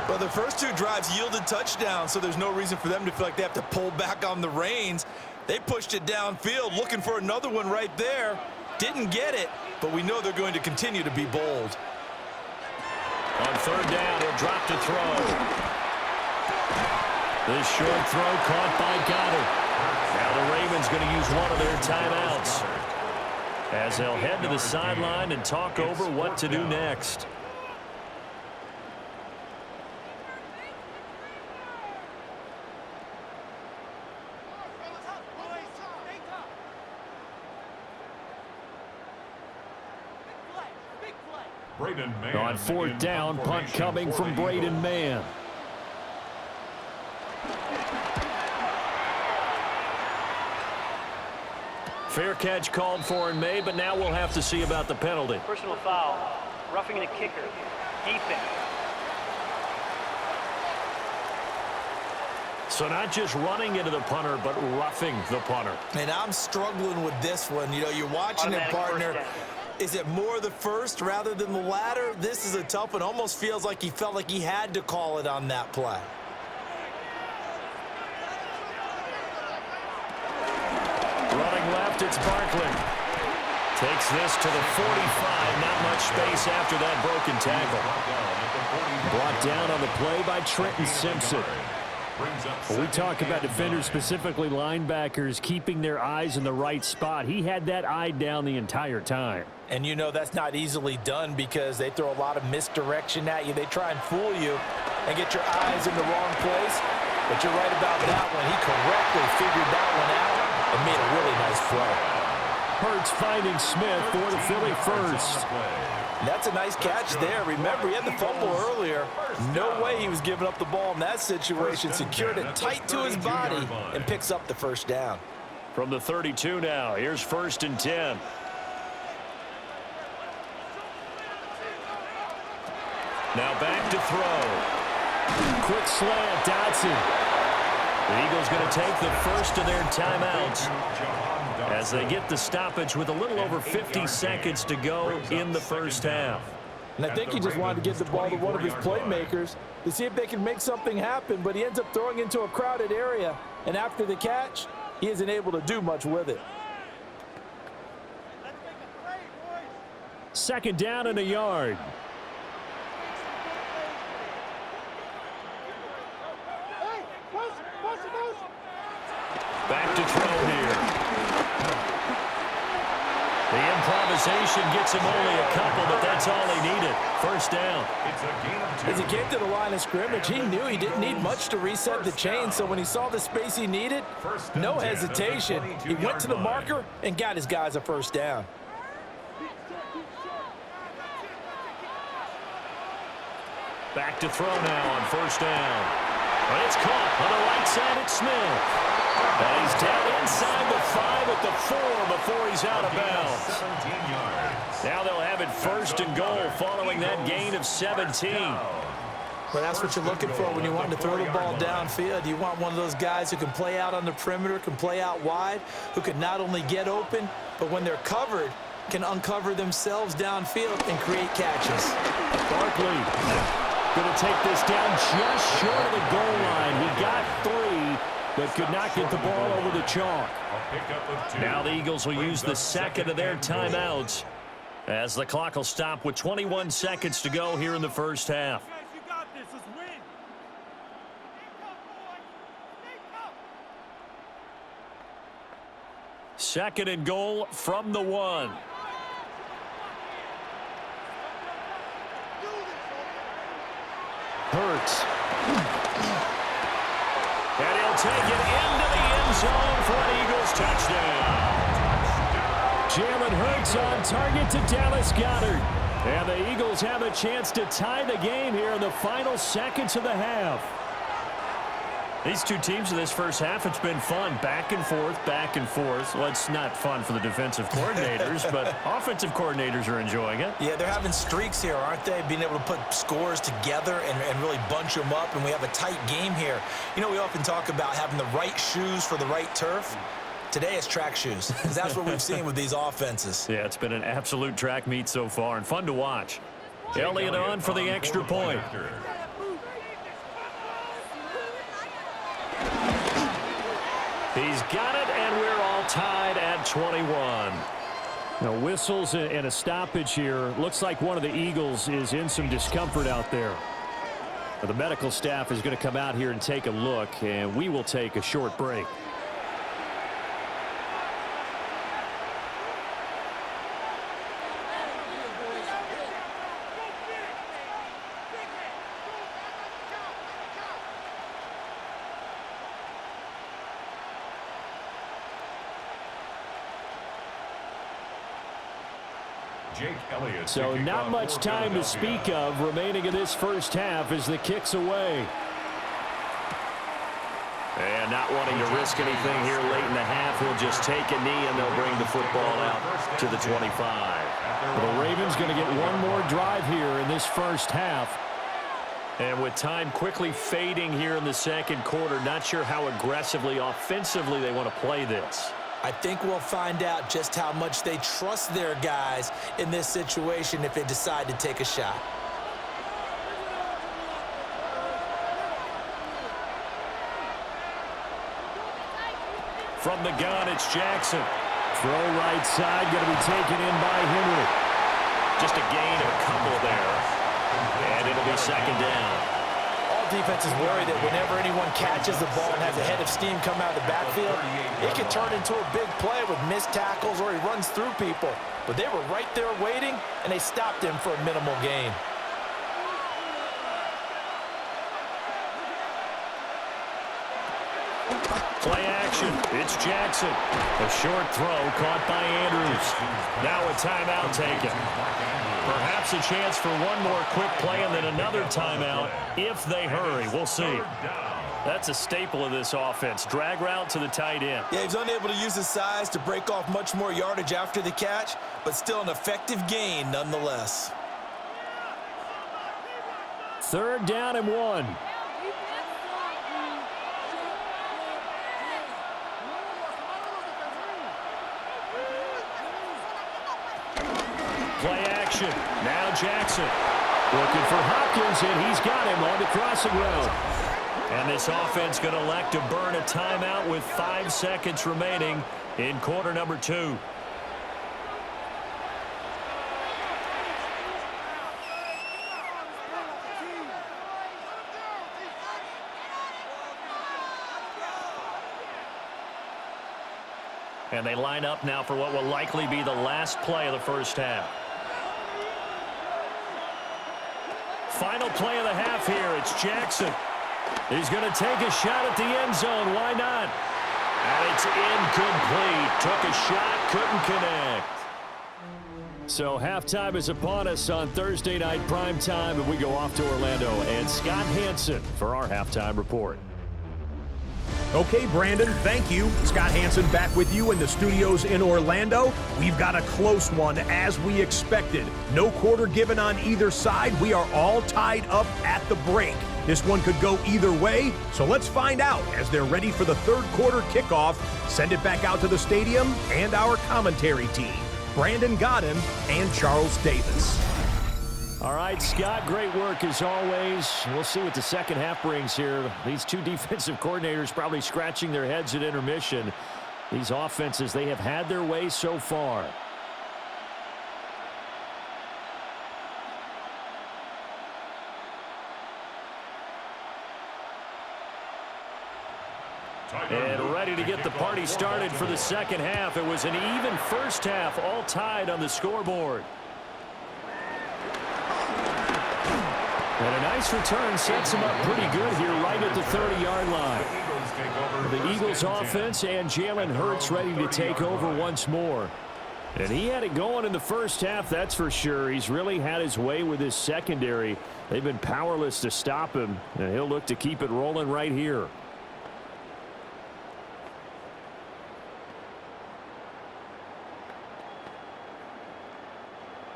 Well, the first 2 drives yielded touchdowns, so there's no reason for them to feel like they have to pull back on the reins. They pushed it downfield, looking for another one right there. Didn't get it, but we know they're going to continue to be bold. On 3rd down, he'll drop to throw. This short throw caught by Goddard. Now the Ravens going to use one of their timeouts as they'll head to the sideline and talk over what to do next. On 4th down, punt coming from Braden Mann. Fair catch called for and made, but now we'll have to see about the penalty. Personal foul, roughing the kicker, defense. So not just running into the punter, but roughing the punter. Man, I'm struggling with this one. You know, you're watching it, partner. Is it more the first rather than the latter? This is a tough one. Almost feels like he felt like he had to call it on that play. Running left, it's Barkley. Takes this to the 45. Not much space after that broken tackle. Brought down on the play by Trenton Simpson. When we talk about defenders, specifically linebackers, keeping their eyes in the right spot, he had that eye down the entire time. And you know that's not easily done because they throw a lot of misdirection at you. They try and fool you and get your eyes in the wrong place. But you're right about that one. He correctly figured that one out and made a really nice play. Hurts finding Smith for the Philly first. That's a nice catch there. Remember, he had the fumble earlier. No way he was giving up the ball in that situation. Secured it tight to his body and picks up the 1st down. From the 32 now, here's 1st and 10. Now back to throw. Quick slant, Dotson. The Eagles going to take the first of their timeouts as they get the stoppage with a little over 50 seconds to go in the first half. And I think he just wanted to get the ball to one of his playmakers to see if they can make something happen, but he ends up throwing into a crowded area, and after the catch, he isn't able to do much with it. Second down and a yard. Back to throw here. The improvisation gets him only a couple, but that's all he needed. First down. As he came to the line of scrimmage, he knew he didn't need much to reset the chain, so when he saw the space he needed, no hesitation. He went to the marker and got his guys a first down. Back to throw now on first down. But it's caught on the right side at Smith. And he's down inside the 5 at the 4 before he's out of bounds. Now they'll have it first and goal following that gain of 17. Well, that's what you're looking for when you want to throw the ball downfield. You want one of those guys who can play out on the perimeter, can play out wide, who can not only get open, but when they're covered, can uncover themselves downfield and create catches. Barkley going to take this down just short of the goal line. He got 3, but could not get the ball over the chalk. Now the Eagles will use the second of their timeouts as the clock will stop with 21 seconds to go here in the first half. Second and goal from the 1. Hurts. And he'll take it into the end zone for an Eagles touchdown. Jalen Hurts on target to Dallas Goedert. And the Eagles have a chance to tie the game here in the final seconds of the half. These two teams in this first half, it's been fun. Back and forth, back and forth. Well, it's not fun for the defensive coordinators, but offensive coordinators are enjoying it. Yeah, they're having streaks here, aren't they? Being able to put scores together and really bunch them up, and we have a tight game here. You know, we often talk about having the right shoes for the right turf. Today it's track shoes, because that's what we've seen with these offenses. Yeah, it's been an absolute track meet so far, and fun to watch. Elliott on for the extra point. He's got it, and we're all tied at 21. Now, whistles and a stoppage here. Looks like one of the Eagles is in some discomfort out there. But the medical staff is going to come out here and take a look, and we will take a short break. So not much time to speak of remaining in this first half as the kick's away. And not wanting to risk anything here late in the half, he'll just take a knee and they'll bring the football out to the 25. Well, the Ravens going to get one more drive here in this first half. And with time quickly fading here in the second quarter, not sure how aggressively, offensively they want to play this. I think we'll find out just how much they trust their guys in this situation if they decide to take a shot. From the gun, it's Jackson. Throw right side, going to be taken in by Henry. Just a gain of a couple there. And it'll be second down. Defenses worry that whenever anyone catches the ball and has a head of steam come out of the backfield, it can turn into a big play with missed tackles or he runs through people. But they were right there waiting, and they stopped him for a minimal gain. Play action. It's Jackson. A short throw caught by Andrews. Now a timeout taken. Perhaps a chance for one more quick play and then another timeout if they hurry. We'll see. That's a staple of this offense. Drag route to the tight end. Yeah, he's unable to use his size to break off much more yardage after the catch, but still an effective gain nonetheless. Third down and 1. Play action. Now Jackson. Looking for Hopkins, and he's got him on the crossing route. And this offense going to elect to burn a timeout with 5 seconds remaining in quarter number 2. And they line up now for what will likely be the last play of the first half. Final play of the half here. It's Jackson. He's going to take a shot at the end zone. Why not? And it's incomplete. Took a shot, couldn't connect. So halftime is upon us on Thursday night primetime, and we go off to Orlando. And Scott Hansen for our halftime report. Okay, Brandon, thank you. Scott Hansen back with you in the studios in Orlando. We've got a close one, as we expected. No quarter given on either side. We are all tied up at the break. This one could go either way, so let's find out as they're ready for the third quarter kickoff. Send it back out to the stadium and our commentary team, Brandon Godden and Charles Davis. All right, Scott, great work as always. We'll see what the second half brings here. These two defensive coordinators probably scratching their heads at intermission. These offenses, they have had their way so far. And ready to get the party started for the second half. It was an even first half, all tied on the scoreboard. And a nice return sets him up pretty good here right at the 30-yard line. The Eagles offense and Jalen Hurts ready to take over once more. And he had it going in the first half, that's for sure. He's really had his way with his secondary. They've been powerless to stop him, and he'll look to keep it rolling right here.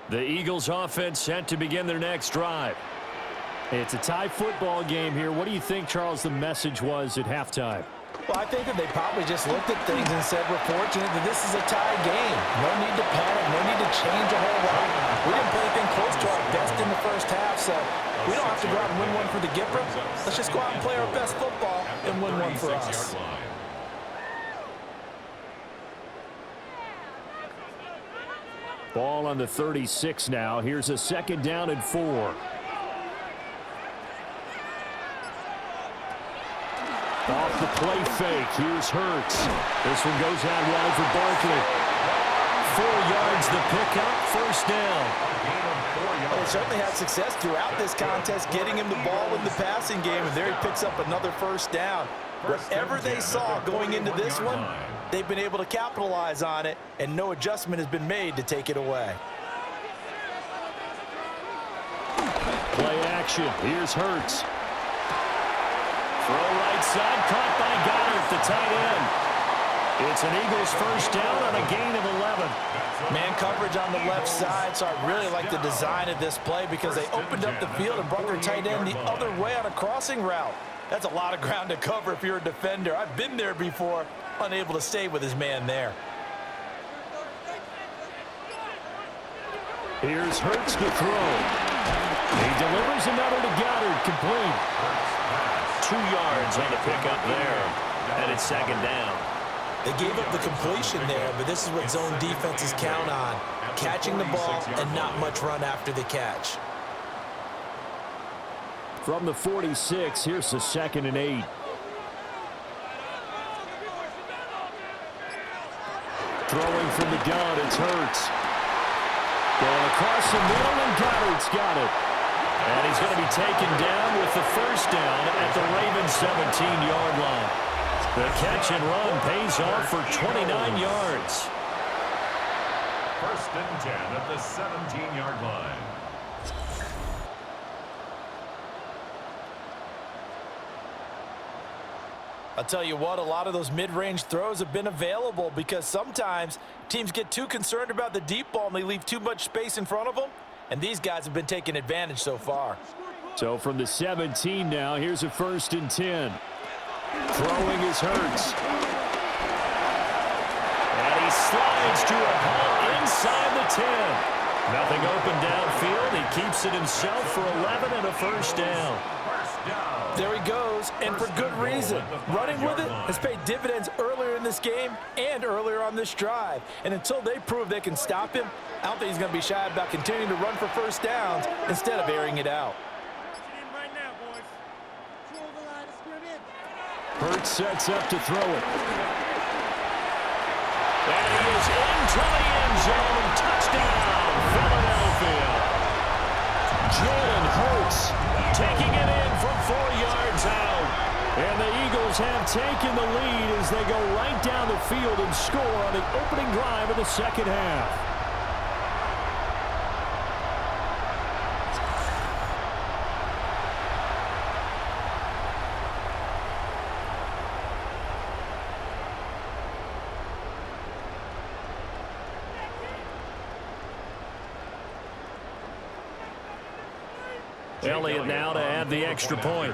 The Eagles offense set to begin their next drive. It's a tie football game here. What do you think, Charles, the message was at halftime? Well, I think that they probably just looked at things and said, we're fortunate that this is a tie game. No need to panic, no need to change a whole lot. We didn't play anything close to our best in the first half, so we don't have to go out and win one for the Gipper. Let's just go out and play our best football and win one for us. Ball on the 36 now. Here's a 2nd down and 4. Off the play fake. Here's Hurts. This one goes out wide for Barkley. 4 yards the pickup. First down. Well, they certainly had success throughout this contest getting him the ball in the passing game, and there he picks up another first down. Whatever they saw going into this one, they've been able to capitalize on it, and no adjustment has been made to take it away. Play action. Here's Hurts. Throw right side, caught by Goddard, the tight end. It's an Eagles first down on a gain of 11. Man coverage on the left side, so I really like the design of this play because they opened up the field and brought their tight end the other way on a crossing route. That's a lot of ground to cover if you're a defender. I've been there before, unable to stay with his man there. Here's Hurts to throw. He delivers another to Goddard, complete. 2 yards on the pickup there, and it's 2nd down. They gave up the completion there, but this is what zone defenses count on, catching the ball and not much run after the catch. From the 46, here's the 2nd and 8. Throwing from the gun, it's Hurts. Going across the middle, and Goddard's got it. And he's going to be taken down with the first down at the Ravens' 17-yard line. The catch and run pays off for 29 yards. 1st and 10 at the 17-yard line. I'll tell you what, a lot of those mid-range throws have been available because sometimes teams get too concerned about the deep ball and they leave too much space in front of them. And these guys have been taking advantage so far. So from the 17 now, here's a 1st and 10. Throwing is Hurts. And he slides to a halt inside the 10. Nothing open downfield. He keeps it himself for 11 and a first down. There he goes, and for good reason. Running with it has paid dividends earlier in this game and earlier on this drive. And until they prove they can stop him, I don't think he's going to be shy about continuing to run for first downs instead of airing it out. Hurts sets up to throw it. And he is into the end zone. Touchdown, Philadelphia. Jalen Hurts taking it in from 4 yards out. And the Eagles have taken the lead as they go right down the field and score on the opening drive of the second half. Elliott now to add the extra point.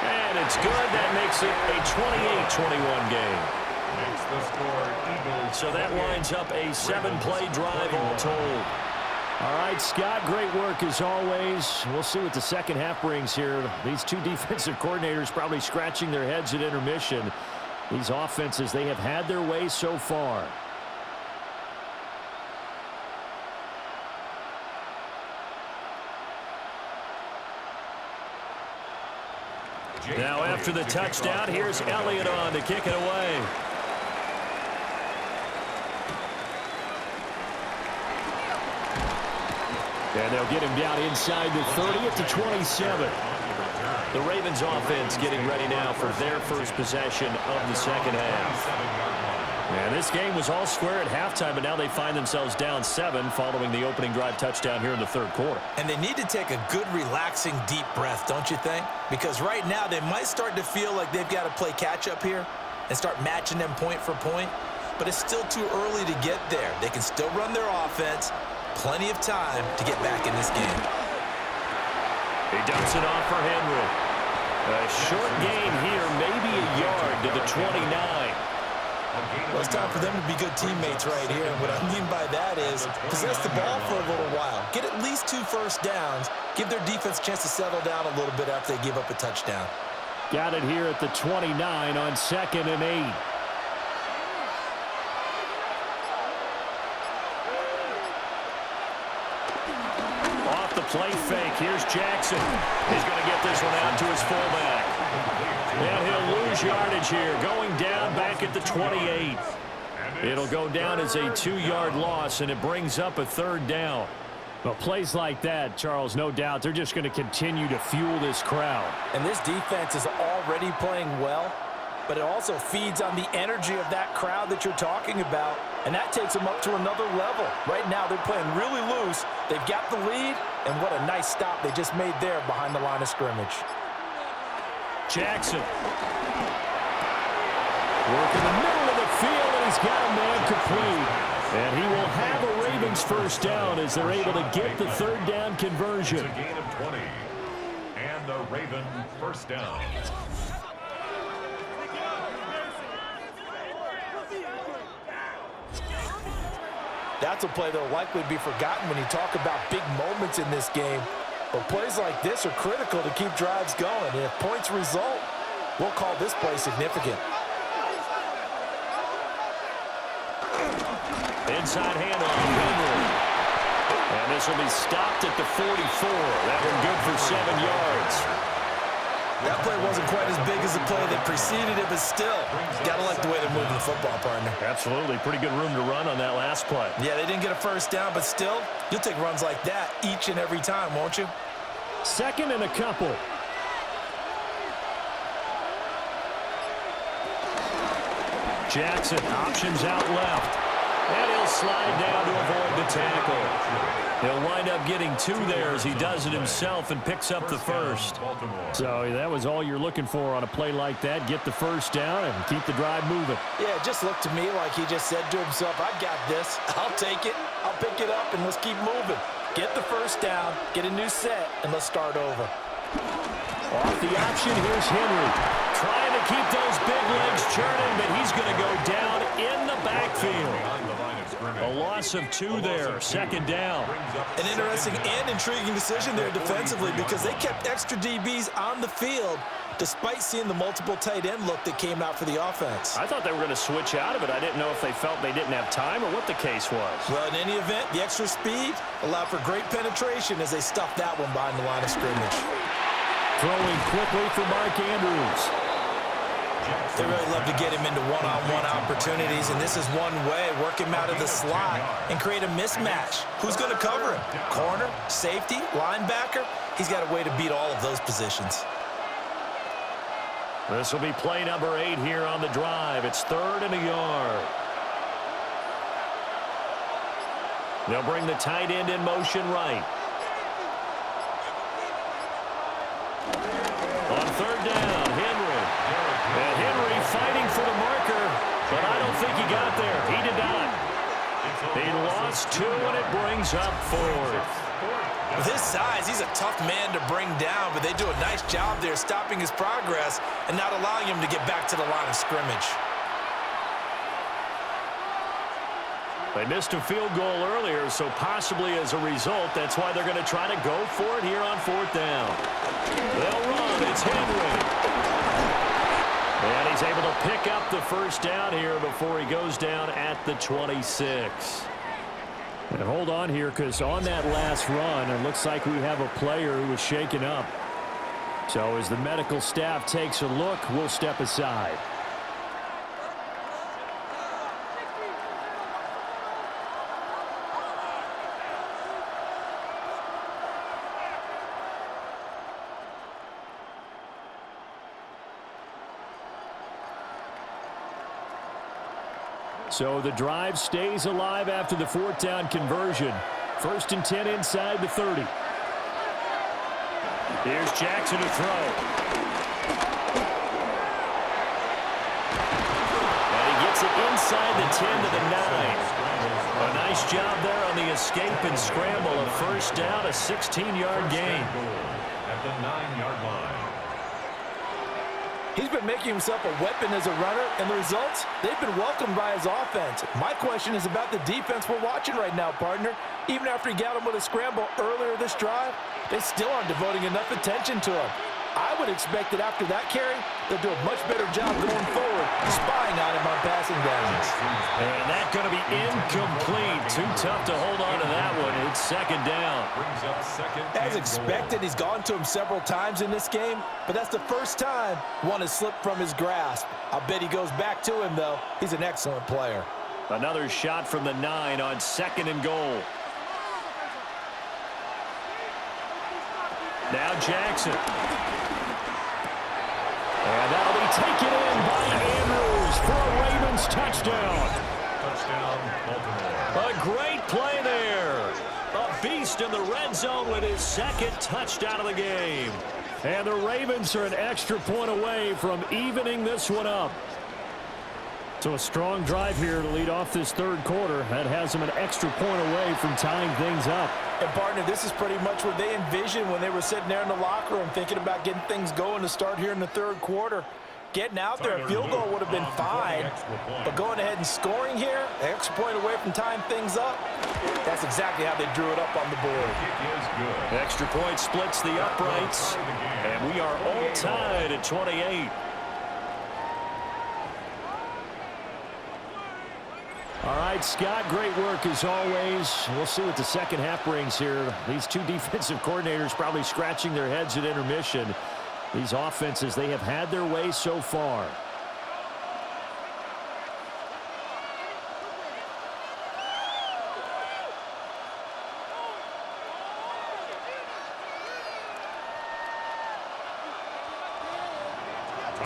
And it's good. That makes it a 28-21 game. Makes the score Eagles. So that winds up a 7-play drive all told. All right, Scott, great work as always. We'll see what the second half brings here. These two defensive coordinators probably scratching their heads at intermission. These offenses, they have had their way so far. Now after the touchdown, here's Elliott on to kick it away. And they'll get him down inside the 30 at the 27. The Ravens offense getting ready now for their first possession of the second half. And this game was all square at halftime, but now they find themselves down 7 following the opening drive touchdown here in the third quarter. And they need to take a good, relaxing, deep breath, don't you think? Because right now they might start to feel like they've got to play catch-up here and start matching them point for point. But it's still too early to get there. They can still run their offense. Plenty of time to get back in this game. He dumps it off for Henry. A short gain here, maybe a yard to the 29. Well, it's time for them to be good teammates right here. And what I mean by that is possess the ball for a little while. Get at least 2 first downs. Give their defense a chance to settle down a little bit after they give up a touchdown. Got it here at the 29 on 2nd and 8. Off the play fake. Here's Jackson. He's going to get this one out to his fullback. And he'll lose yardage here. Going down back at the 28. It'll go down as a 2-yard loss, and it brings up a 3rd down. Well, plays like that, Charles, no doubt, they're just going to continue to fuel this crowd. And this defense is already playing well, but it also feeds on the energy of that crowd that you're talking about, and that takes them up to another level. Right now, they're playing really loose. They've got the lead, and what a nice stop they just made there behind the line of scrimmage. Jackson. Work in the middle of the field, and he's got a man complete. And he will have a Ravens first down as they're able to get the 3rd down conversion. It's a gain of 20. And the Raven first down. That's a play that will likely be forgotten when you talk about big moments in this game. But plays like this are critical to keep drives going. And if points result, we'll call this play significant. Inside handoff, Henry. And this will be stopped at the 44. That one good for 7 yards. That play wasn't quite as big as the play that preceded it, but still, gotta like the way they're moving the football, partner. Absolutely. Pretty good room to run on that last play. Yeah, they didn't get a first down, but still, you'll take runs like that each and every time, won't you? 2nd and a couple. Jackson options out left. And he'll slide down to avoid the tackle. He'll wind up getting 2 there as he does it himself and picks up the first. So that was all you're looking for on a play like that. Get the first down and keep the drive moving. Yeah, it just looked to me like he just said to himself, I've got this. I'll take it. I'll pick it up, and let's keep moving. Get the first down, get a new set, and let's start over. Off the option, here's Henry. Trying to keep those big legs churning, but he's going to go down A loss of 2 there, second down. An interesting and intriguing decision there defensively because they kept extra DBs on the field despite seeing the multiple tight end look that came out for the offense. I thought they were going to switch out of it. I didn't know if they felt they didn't have time or what the case was. Well, in any event, the extra speed allowed for great penetration as they stuffed that one behind the line of scrimmage. Throwing quickly for Mark Andrews. They really love to get him into one-on-one opportunities, and this is one way, work him out of the slot and create a mismatch. Who's going to cover him? Corner, safety, linebacker? He's got a way to beat all of those positions. This will be play number 8 here on the drive. It's 3rd and a yard. They'll bring the tight end in motion right. On 3rd down, Henry. And Henry fighting for the marker, but I don't think he got there. He did not. He lost 2, and it brings up 4th. With his size, he's a tough man to bring down, but they do a nice job there stopping his progress and not allowing him to get back to the line of scrimmage. They missed a field goal earlier, so possibly as a result, that's why they're going to try to go for it here on 4th down. They'll run. It's Henry. And he's able to pick up the first down here before he goes down at the 26. And hold on here, because on that last run, it looks like we have a player who was shaken up. So as the medical staff takes a look, we'll step aside. So the drive stays alive after the 4th down conversion. 1st and 10 inside the 30. Here's Jackson to throw. And he gets it inside the 10 to the 9. A nice job there on the escape and scramble. A 1st down, a 16-yard gain. At the 9-yard line. He's been making himself a weapon as a runner, and the results, they've been welcomed by his offense. My question is about the defense we're watching right now, partner. Even after he got him with a scramble earlier this drive, they still aren't devoting enough attention to him. I would expect that after that carry, they'll do a much better job going forward, spying on him on passing downs. And that's going to be incomplete. Too tough to hold on to that one. It's 2nd down. Brings up 2nd As and expected, he's gone to him several times in this game, but that's the first time one has slipped from his grasp. I'll bet he goes back to him, though. He's an excellent player. Another shot from the 9 on 2nd and goal. Now Jackson. And that'll be taken in by Andrews for a Ravens touchdown. Touchdown, Baltimore. A great play there. A beast in the red zone with his 2nd touchdown of the game. And the Ravens are an extra point away from evening this one up. So a strong drive here to lead off this 3rd quarter. That has them an extra point away from tying things up. And, partner, this is pretty much what they envisioned when they were sitting there in the locker room thinking about getting things going to start here in the 3rd quarter. Getting out there, a field goal would have been fine. But going ahead and scoring here, an extra point away from tying things up, that's exactly how they drew it up on the board. Extra point splits the uprights. And we are all tied at 28. All right, Scott, great work as always. We'll see what the second half brings here. These two defensive coordinators probably scratching their heads at intermission. These offenses, they have had their way so far.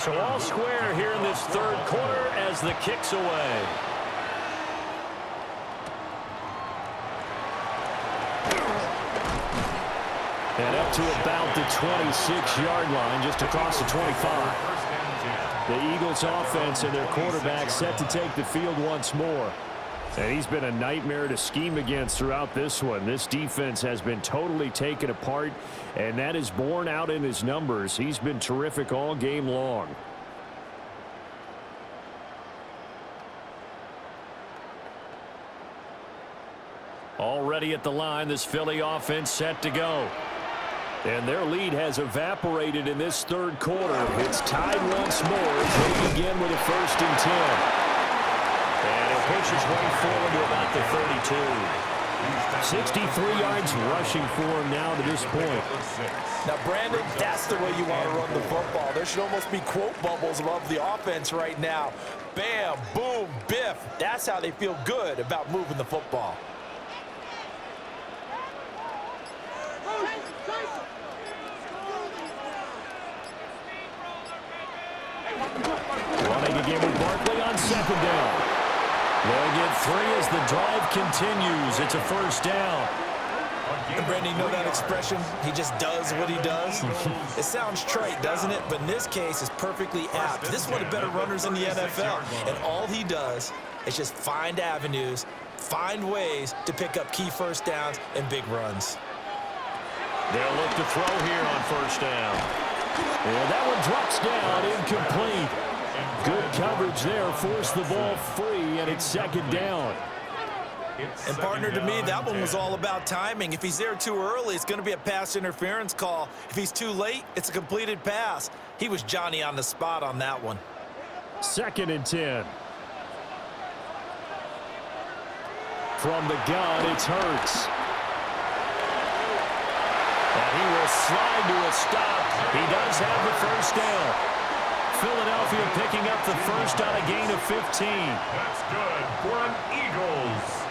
So all square here in this 3rd quarter as the kick's away. And up to about the 26-yard line, just across the 25. The Eagles offense and their quarterback set to take the field once more. And he's been a nightmare to scheme against throughout this one. This defense has been totally taken apart, and that is borne out in his numbers. He's been terrific all game long. Already at the line, this Philly offense set to go. And their lead has evaporated in this third quarter. It's tied once more as they begin with a 1st and 10. And he'll push his way forward to about the 32. 63 yards rushing for him now to this point. Now, Brandon, that's the way you want to run the football. There should almost be quote bubbles above the offense right now. Bam, boom, biff. That's how they feel good about moving the football. Running again with Barkley on 2nd down. They'll get 3 as the drive continues. It's a 1st down. And Brandon, you know that expression? He just does what he does. It sounds trite, doesn't it? But in this case, it's perfectly apt. This is one of the better runners in the NFL. And all he does is just find avenues, find ways to pick up key 1st downs and big runs. They'll look to throw here on 1st down. And that one drops down, incomplete. Good coverage there, forced the ball free, and it's 2nd down. And partner, to me, that one was all about timing. If he's there too early, it's going to be a pass interference call. If he's too late, it's a completed pass. He was Johnny on the spot on that one. 2nd and 10. From the gun, it's Hurts. And he will slide to a stop. He does have the 1st down. Philadelphia picking up the 1st on a gain of 15. That's good for an Eagles.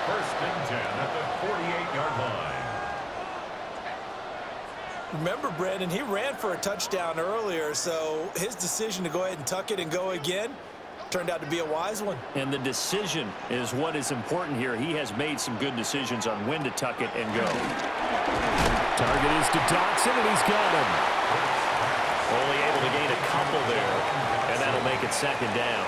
1st and 10 at the 48-yard line. Remember, Brandon, he ran for a touchdown earlier, so his decision to go ahead and tuck it and go again turned out to be a wise one. And the decision is what is important here. He has made some good decisions on when to tuck it and go. Target is to Dotson, and he's got him. Only able to gain a couple there, and that'll make it 2nd down.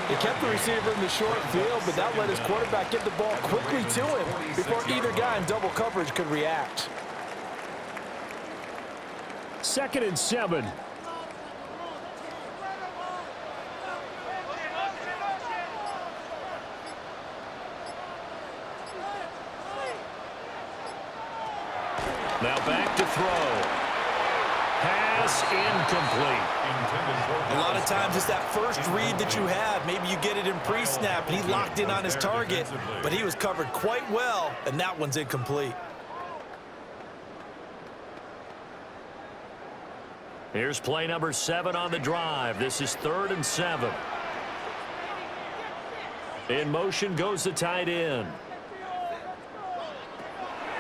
He kept the receiver in the short field, but that let his quarterback get the ball quickly to him before either guy in double coverage could react. 2nd and 7. Now back to throw. Pass incomplete. A lot of times it's that first read that you have. Maybe you get it in pre-snap, and he locked in on his target, but he was covered quite well, and that one's incomplete. Here's play number 7 on the drive. This is 3rd and 7. In motion goes the tight end.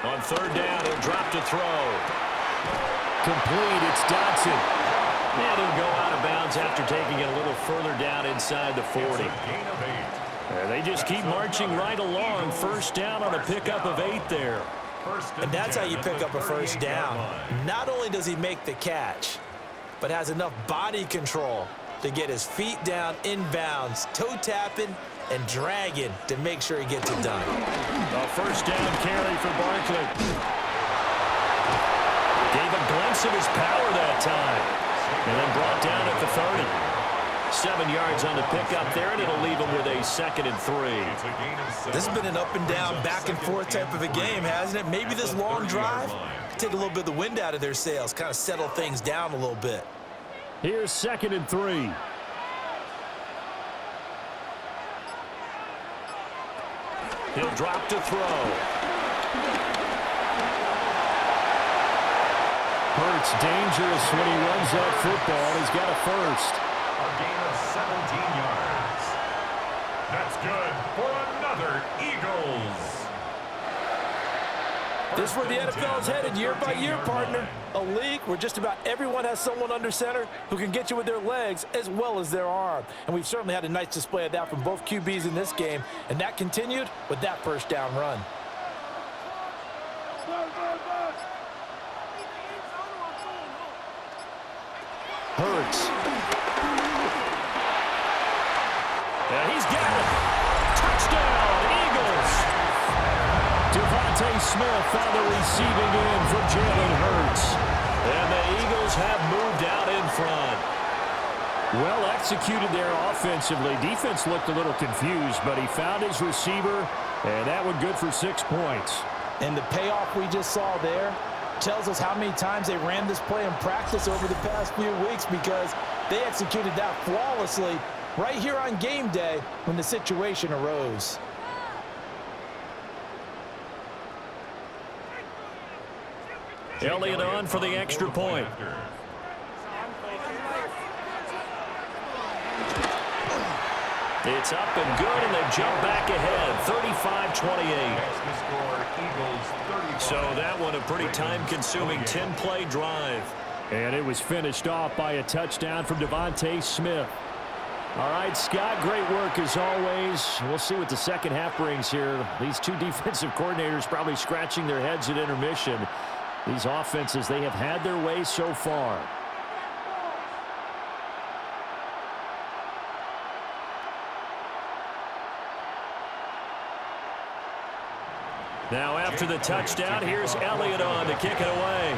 On 3rd down, he'll drop to throw. Complete, it's Dotson. And he'll go out of bounds after taking it a little further down inside the 40. And they just keep marching right along. 1st down on a pickup of 8 there. And that's how you pick up a 1st down. Not only does he make the catch, but has enough body control to get his feet down inbounds, toe tapping and dragging to make sure he gets it done. A 1st down carry for Barkley. Gave a glimpse of his power that time. And then brought down at the 30. 7 yards on the pickup there, and it'll leave him with a 2nd and 3. This has been an up and down, back and forth type of a game, hasn't it? Maybe this long drive take a little bit of the wind out of their sails, kind of settle things down a little bit. Here's 2nd and 3. He'll drop to throw. Hurts dangerous when he runs that football. He's got a 1st. A gain of 17 yards. That's good for another Eagles. This is where the NFL is headed year by year, partner. A league where just about everyone has someone under center who can get you with their legs as well as their arm. And we've certainly had a nice display of that from both QBs in this game. And that continued with that 1st down run. Hurts. And he's got it. Touchdown, Eagles. Devontae Smith on the receiving end for Jalen Hurts. And the Eagles have moved out in front. Well executed there offensively. Defense looked a little confused, but he found his receiver, and that one good for 6 points. And the payoff we just saw there tells us how many times they ran this play in practice over the past few weeks, because they executed that flawlessly right here on game day when the situation arose. Elliott on for the extra point. It's up and good, and they jump back ahead, 35-28. So that one a pretty time-consuming 10-play drive. And it was finished off by a touchdown from Devontae Smith. All right, Scott, great work as always. We'll see what the second half brings here. These two defensive coordinators probably scratching their heads at intermission. These offenses, they have had their way so far. Now after the touchdown, here's Elliott on to kick it away.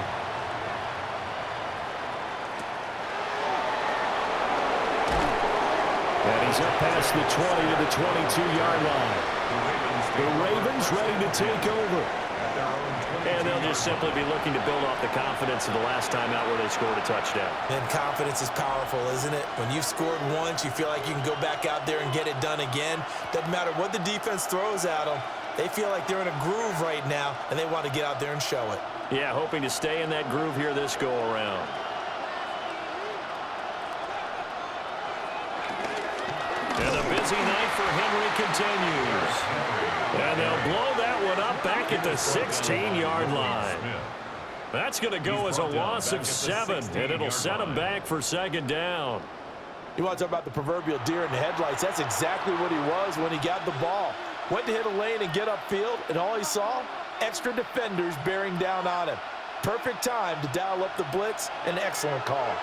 And he's up past the 20 to the 22-yard line. The Ravens ready to take over. And they'll just simply be looking to build off the confidence of the last time out where they scored a touchdown. And confidence is powerful, isn't it? When you've scored once, you feel like you can go back out there and get it done again. Doesn't matter what the defense throws at them. They feel like they're in a groove right now, and they want to get out there and show it. Yeah, hoping to stay in that groove here this go-around. And a busy night for Henry continues. And they'll blow that one up back at the 16-yard line. That's going to go as a loss of 7, and it'll set them back for second down. You want to talk about the proverbial deer in the headlights? That's exactly what he was when he got the ball. Went to hit a lane and get upfield, and all he saw, extra defenders bearing down on him. Perfect time to dial up the blitz. An excellent call.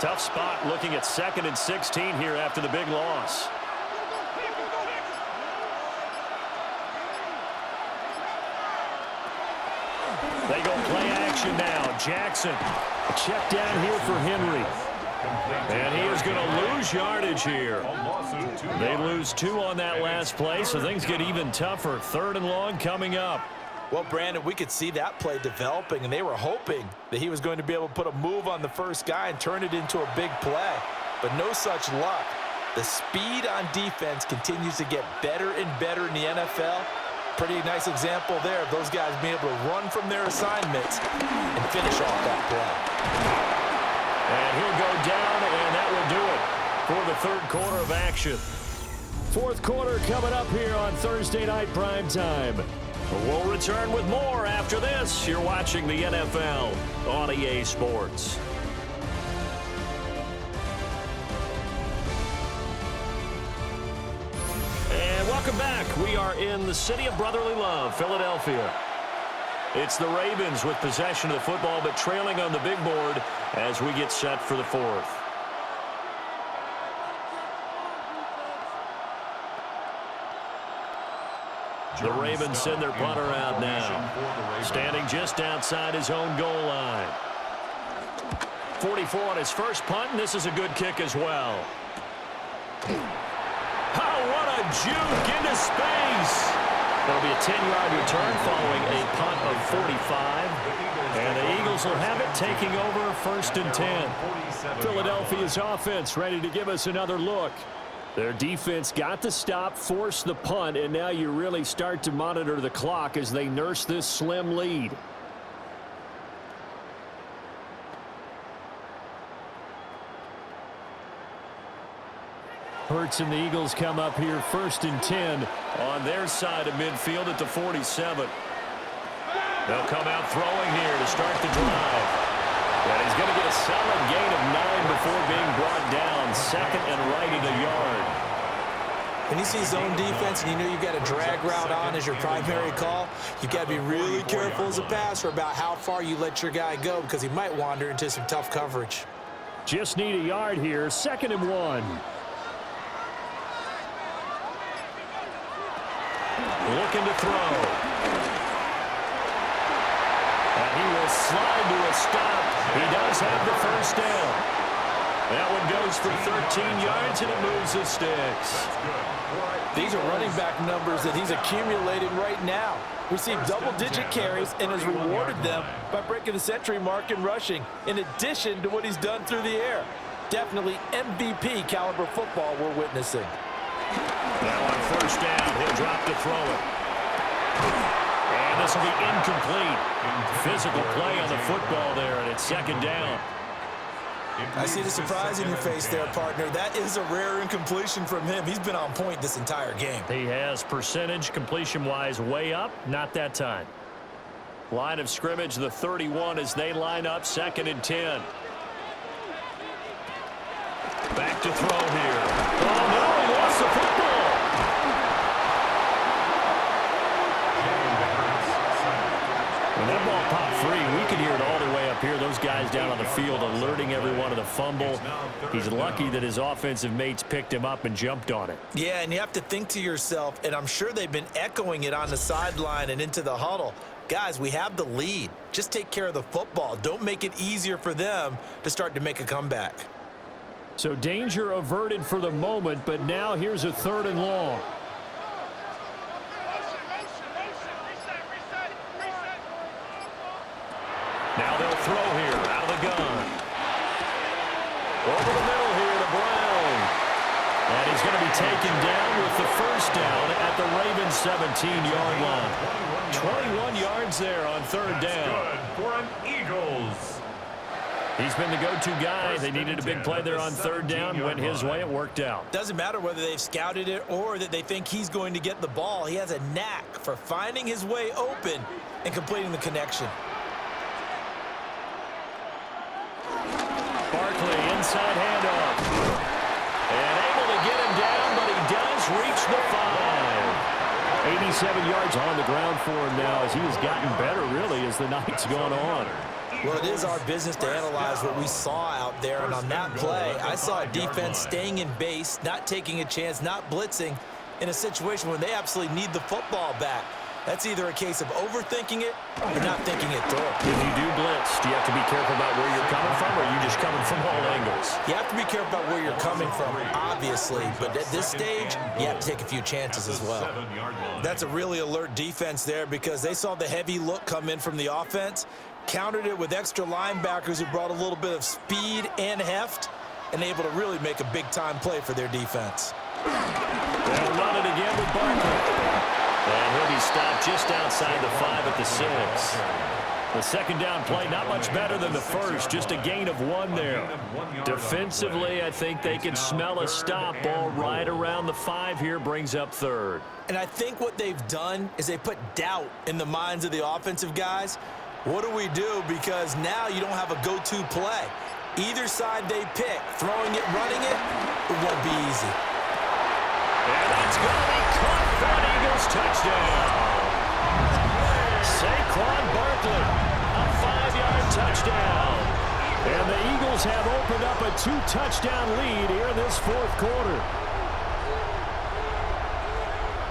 Tough spot looking at 2nd and 16 here after the big loss. They go play action now. Jackson. A check down here for Henry. And he is going to lose yardage here. They lose 2 on that last play, so things get even tougher. 3rd and long coming up. Well, Brandon, we could see that play developing, and they were hoping that he was going to be able to put a move on the first guy and turn it into a big play. But no such luck. The speed on defense continues to get better and better in the NFL. Pretty nice example there of those guys being able to run from their assignments and finish off that play. And he'll go down, and that will do it for the 3rd quarter of action. 4th quarter coming up here on Thursday Night Prime Time. We'll return with more after this. You're watching the NFL on EA Sports. And welcome back. We are in the city of brotherly love, Philadelphia. It's the Ravens with possession of the football, but trailing on the big board as we get set for the 4th. The Ravens send their punter out now. Standing just outside his own goal line. 44 on his first punt, and this is a good kick as well. Oh, what a juke into space. That'll be a 10-yard return following a punt of 45. And the Eagles will have it, taking over 1st and 10. Philadelphia's offense ready to give us another look. Their defense got the stop, forced the punt, and now you really start to monitor the clock as they nurse this slim lead. Hurts and the Eagles come up here 1st and 10 on their side of midfield at the 47. They'll come out throwing here to start the drive. And he's going to get a solid gain of 9 before being brought down. 2nd and right at a yard. When you see zone defense and you know you've got a drag route on as your primary call, you've got to be really careful as a passer about how far you let your guy go, because he might wander into some tough coverage. Just need a yard here. 2nd and 1. Looking to throw. And he will slide to a stop. He does have the 1st down. That one goes for 13 yards, and it moves the sticks. These are running back numbers that he's accumulating right now. Received double-digit carries and has rewarded them by breaking the century mark in rushing, in addition to what he's done through the air. Definitely MVP caliber football we're witnessing. Now on first down, he'll drop to throw it. And this will be incomplete. Physical play on the football there, and it's second down. I see the surprise in your face there, partner. That is a rare incompletion from him. He's been on point this entire game. He has percentage completion-wise way up, not that time. Line of scrimmage, the 31 as they line up, 2nd and 10. Back to throw here. Oh, no, he lost the football. When that ball popped free, we could hear it all the way up here. Those guys down on the field alerting everyone of the fumble. He's lucky that his offensive mates picked him up and jumped on it. Yeah, and you have to think to yourself, and I'm sure they've been echoing it on the sideline and into the huddle. Guys, we have the lead. Just take care of the football. Don't make it easier for them to start to make a comeback. So danger averted for the moment, but now here's a 3rd and long. Now they'll throw here out of the gun. Over the middle here to Brown. And he's going to be taken down with the first down at the Ravens' 17-yard line. 21 yards there on 3rd down. For an Eagles. He's been the go-to guy. They needed a big play there on 3rd down. Went his way. It worked out. Doesn't matter whether they've scouted it or that they think he's going to get the ball. He has a knack for finding his way open and completing the connection. Barkley, inside handoff. And able to get him down, but he does reach the 5. 87 yards on the ground for him now as he has gotten better, really, as the night's gone on. Well, it is our business to analyze what we saw out there, and on that play, I saw a defense staying in base, not taking a chance, not blitzing in a situation where they absolutely need the football back. That's either a case of overthinking it or not thinking it through. If you do blitz, do you have to be careful about where you're coming from, or are you just coming from all angles? You have to be careful about where you're coming from, obviously, but at this stage, you have to take a few chances as well. That's a really alert defense there because they saw the heavy look come in from the offense, countered it with extra linebackers who brought a little bit of speed and heft, and able to really make a big-time play for their defense. They'll run it again with Barkley. And he'll be stopped just outside the 5 at the 6. The second down play, not much better than the first, just a gain of 1 there. Defensively, I think they can smell a stop. Ball right around the 5 here, brings up 3rd. And I think what they've done is they put doubt in the minds of the offensive guys. What do we do? Because now you don't have a go-to play. Either side they pick, throwing it, running it, it won't be easy. And that's going to be caught for an Eagles touchdown. Saquon Barkley, a 5-yard touchdown. And the Eagles have opened up a 2-touchdown lead here in this 4th quarter.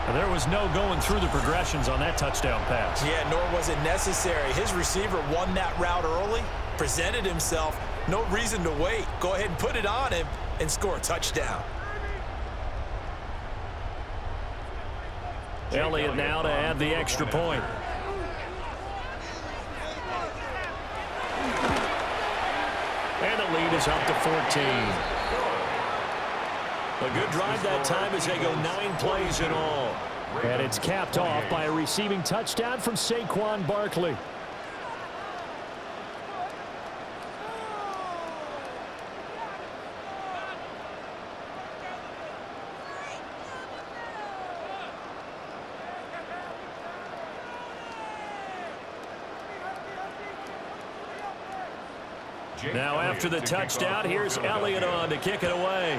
And there was no going through the progressions on that touchdown pass. Yeah, nor was it necessary. His receiver won that route early, presented himself, no reason to wait. Go ahead and put it on him and score a touchdown. Elliott now to add the extra point. And the lead is up to 14. A good drive that time as they go 9 plays in all. And it's capped off by a receiving touchdown from Saquon Barkley. Now after the touchdown, here's Elliott on to kick it away.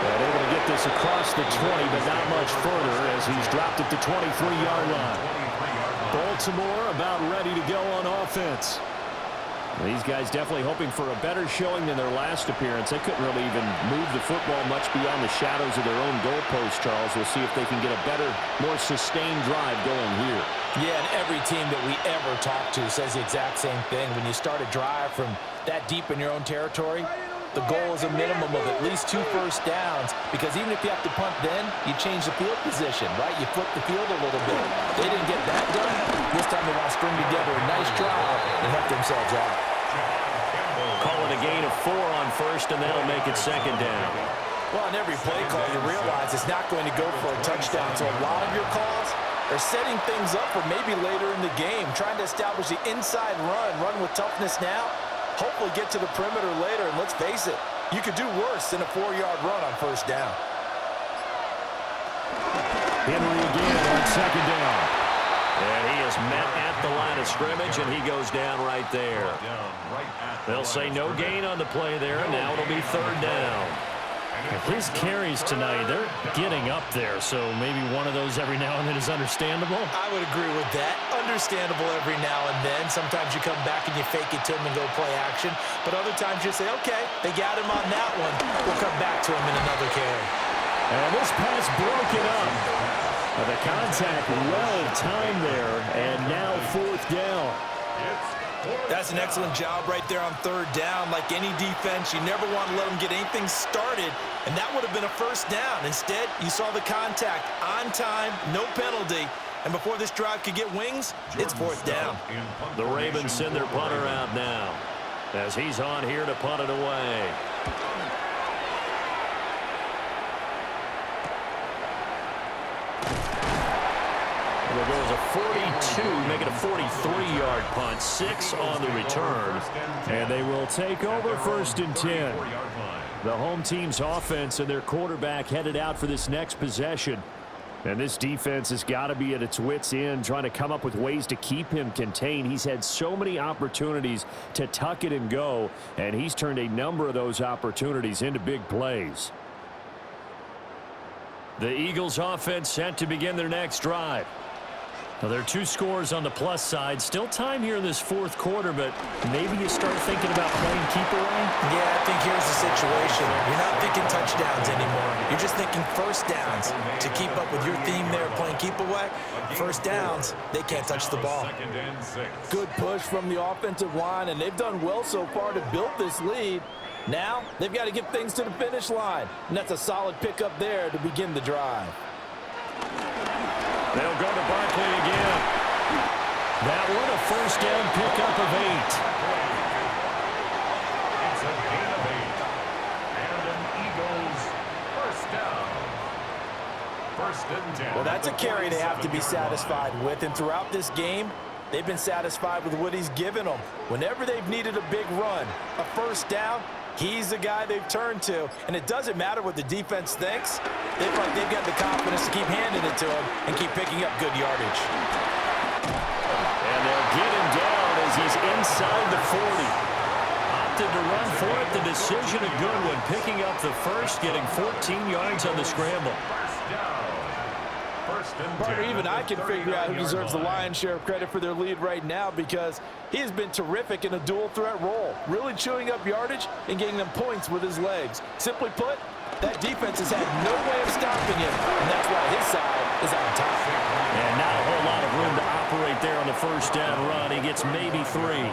And able to get this across the 20, but not much further as he's dropped at the 23-yard line. Baltimore about ready to go on offense. These guys definitely hoping for a better showing than their last appearance. They couldn't really even move the football much beyond the shadows of their own goalpost, Charles. We'll see if they can get a better, more sustained drive going here. Yeah, and every team that we ever talk to says the exact same thing. When you start a drive from that deep in your own territory, the goal is a minimum of at least 2 first downs, because even if you have to punt then, you change the field position, right? You flip the field a little bit. They didn't get that done. This time they want to string together a nice drive and help themselves out. Call it a gain of 4 on first, and that'll make it second down. Well, on every play call, you realize it's not going to go for a touchdown, so a lot of your calls are setting things up for maybe later in the game, trying to establish the inside run with toughness now, hopefully get to the perimeter later, and let's face it, you could do worse than a 4-yard run on first down. Henry again on second down. And he is met at the line of scrimmage, and he goes down right there. They'll say no gain on the play there, and now it'll be third down. His carries tonight, they're getting up there, so maybe one of those every now and then is understandable. I would agree with that. Understandable every now and then. Sometimes you come back and you fake it to him and go play action. But other times you say, okay, they got him on that one. We'll come back to him in another carry. And this pass broken up. The contact well timed there, and now fourth down. That's an excellent job right there on third down. Like any defense, you never want to let them get anything started, and that would have been a first down. Instead, you saw the contact on time, no penalty, and before this drive could get wings, it's fourth down. The Ravens send their punter out now as he's on here to punt it away. It goes a 42, make it a 43-yard punt, 6 on the return. And they will take over first and 10. The home team's offense and their quarterback headed out for this next possession. And this defense has got to be at its wits' end, trying to come up with ways to keep him contained. He's had so many opportunities to tuck it and go, and he's turned a number of those opportunities into big plays. The Eagles offense set to begin their next drive. Now, there are 2 scores on the plus side. Still time here in this fourth quarter, but maybe you start thinking about playing keep away? Yeah, I think here's the situation. You're not thinking touchdowns anymore. You're just thinking first downs. To keep up with your theme there, playing keep away, first downs, they can't touch the ball. Good push from the offensive line, and they've done well so far to build this lead. Now, they've got to get things to the finish line, and that's a solid pickup there to begin the drive. They'll go to Barkley again. That one a first down pickup of 8. It's a gain of 8. And an Eagles first down. First and 10. Well, that's a carry they have to be satisfied with, and throughout this game, they've been satisfied with what he's given them. Whenever they've needed a big run, a first down, he's the guy they've turned to. And it doesn't matter what the defense thinks. They feel like they've got the confidence to keep handing it to him and keep picking up good yardage. And they'll get him down as he's inside the 40. Opted to run for it. The decision a good one. Picking up the first, getting 14 yards on the scramble. Partner, even I can figure out who deserves the lion's share of credit for their lead right now, because he has been terrific in a dual threat role, really chewing up yardage and getting them points with his legs. Simply put, that defense has had no way of stopping him, and that's why his side is on top. And not a whole lot of room to operate there on the first down run. He gets maybe 3.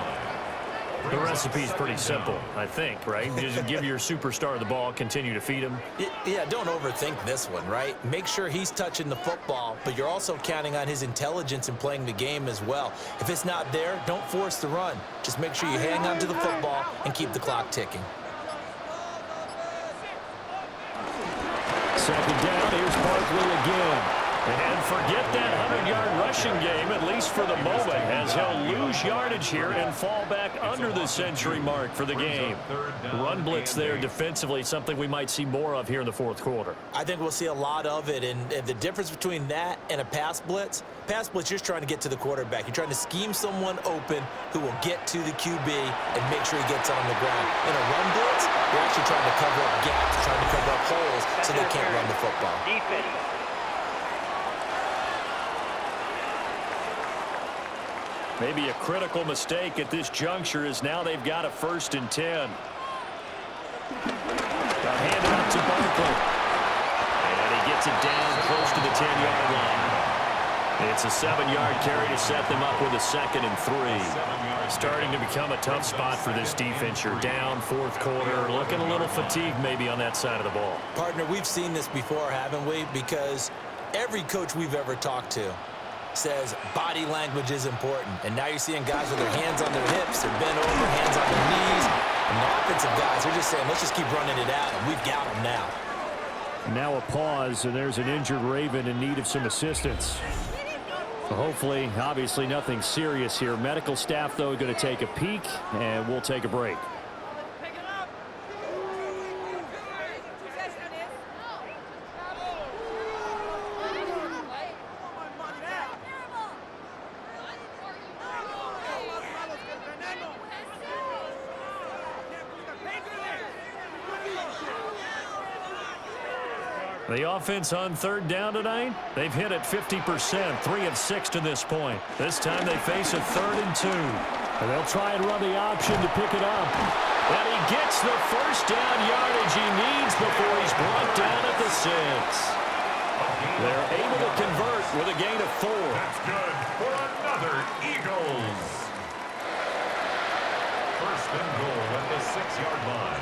The recipe's pretty simple, I think, right? Just give your superstar the ball, continue to feed him. Yeah, don't overthink this one, right? Make sure he's touching the football, but you're also counting on his intelligence in playing the game as well. If it's not there, don't force the run. Just make sure you hang on to the football and keep the clock ticking. Second down, here's Barkley again. And forget that 100-yard rushing game, at least for the moment, as he'll lose yardage here and fall back under the century mark for the game. Run blitz there defensively, something we might see more of here in the fourth quarter. I think we'll see a lot of it, and the difference between that and a pass blitz, you're just trying to get to the quarterback. You're trying to scheme someone open who will get to the QB and make sure he gets on the ground. In a run blitz, you're actually trying to cover up gaps, trying to cover up holes so they can't run the football. Defense. Maybe a critical mistake at this juncture is now they've got a 1st and 10. Hand it up to Barkley. And he gets it down close to the 10-yard line. It's a 7-yard carry to set them up with a 2nd and 3. Starting to become a tough spot for this defense. You're down 4th quarter. Looking a little fatigued maybe on that side of the ball. Partner, we've seen this before, haven't we? Because every coach we've ever talked to says body language is important. And now you're seeing guys with their hands on their hips, they're bent over, hands on their knees. And the offensive guys are just saying, let's just keep running it out, and we've got them now. Now a pause, and there's an injured Raven in need of some assistance. Hopefully, obviously nothing serious here. Medical staff, though, going to take a peek, and we'll take a break. The offense on 3rd down tonight, they've hit it 50%, 3 of 6 to this point. This time they face a 3rd and 2. And they'll try and run the option to pick it up. And he gets the 1st down yardage he needs before he's brought down at the 6. They're able to convert with a gain of 4. That's good for another Eagles. 1st and goal at the 6-yard line.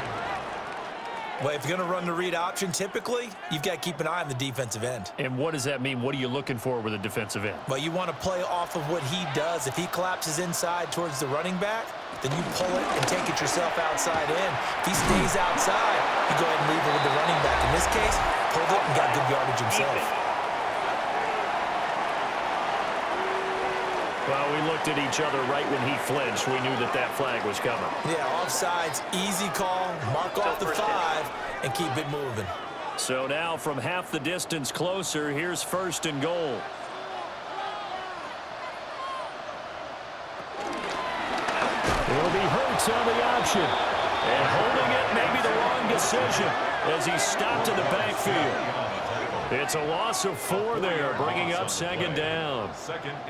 Well, if you're going to run the read option, typically, you've got to keep an eye on the defensive end. And what does that mean? What are you looking for with a defensive end? Well, you want to play off of what he does. If he collapses inside towards the running back, then you pull it and take it yourself outside in. If he stays outside, you go ahead and leave it with the running back. In this case, pulled it and got good yardage himself. Well, we looked at each other right when he flinched. We knew that that flag was coming. Yeah, offsides, easy call, mark off the 5, and keep it moving. So now from half the distance closer, here's 1st and goal. It'll be Hurts on the option. And holding it may be the wrong decision as he stopped in the backfield. It's a loss of 4 there, bringing up 2nd down.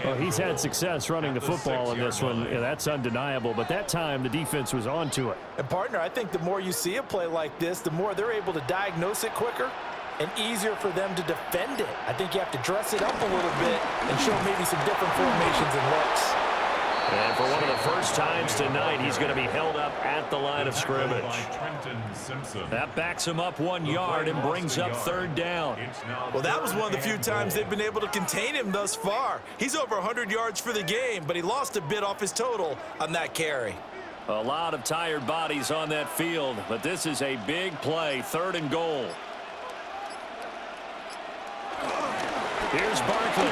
Well, he's had success running the football in this one. Yeah, that's undeniable, but that time the defense was on to it. And, partner, I think the more you see a play like this, the more they're able to diagnose it quicker and easier for them to defend it. I think you have to dress it up a little bit and show maybe some different formations and looks. And for one of the first times tonight, he's going to be held up at the line of scrimmage. That backs him up 1 yard and brings up 3rd down. Well, that was one of the few times they've been able to contain him thus far. He's over 100 yards for the game, but he lost a bit off his total on that carry. A lot of tired bodies on that field, but this is a big play, 3rd and goal. Here's Barkley.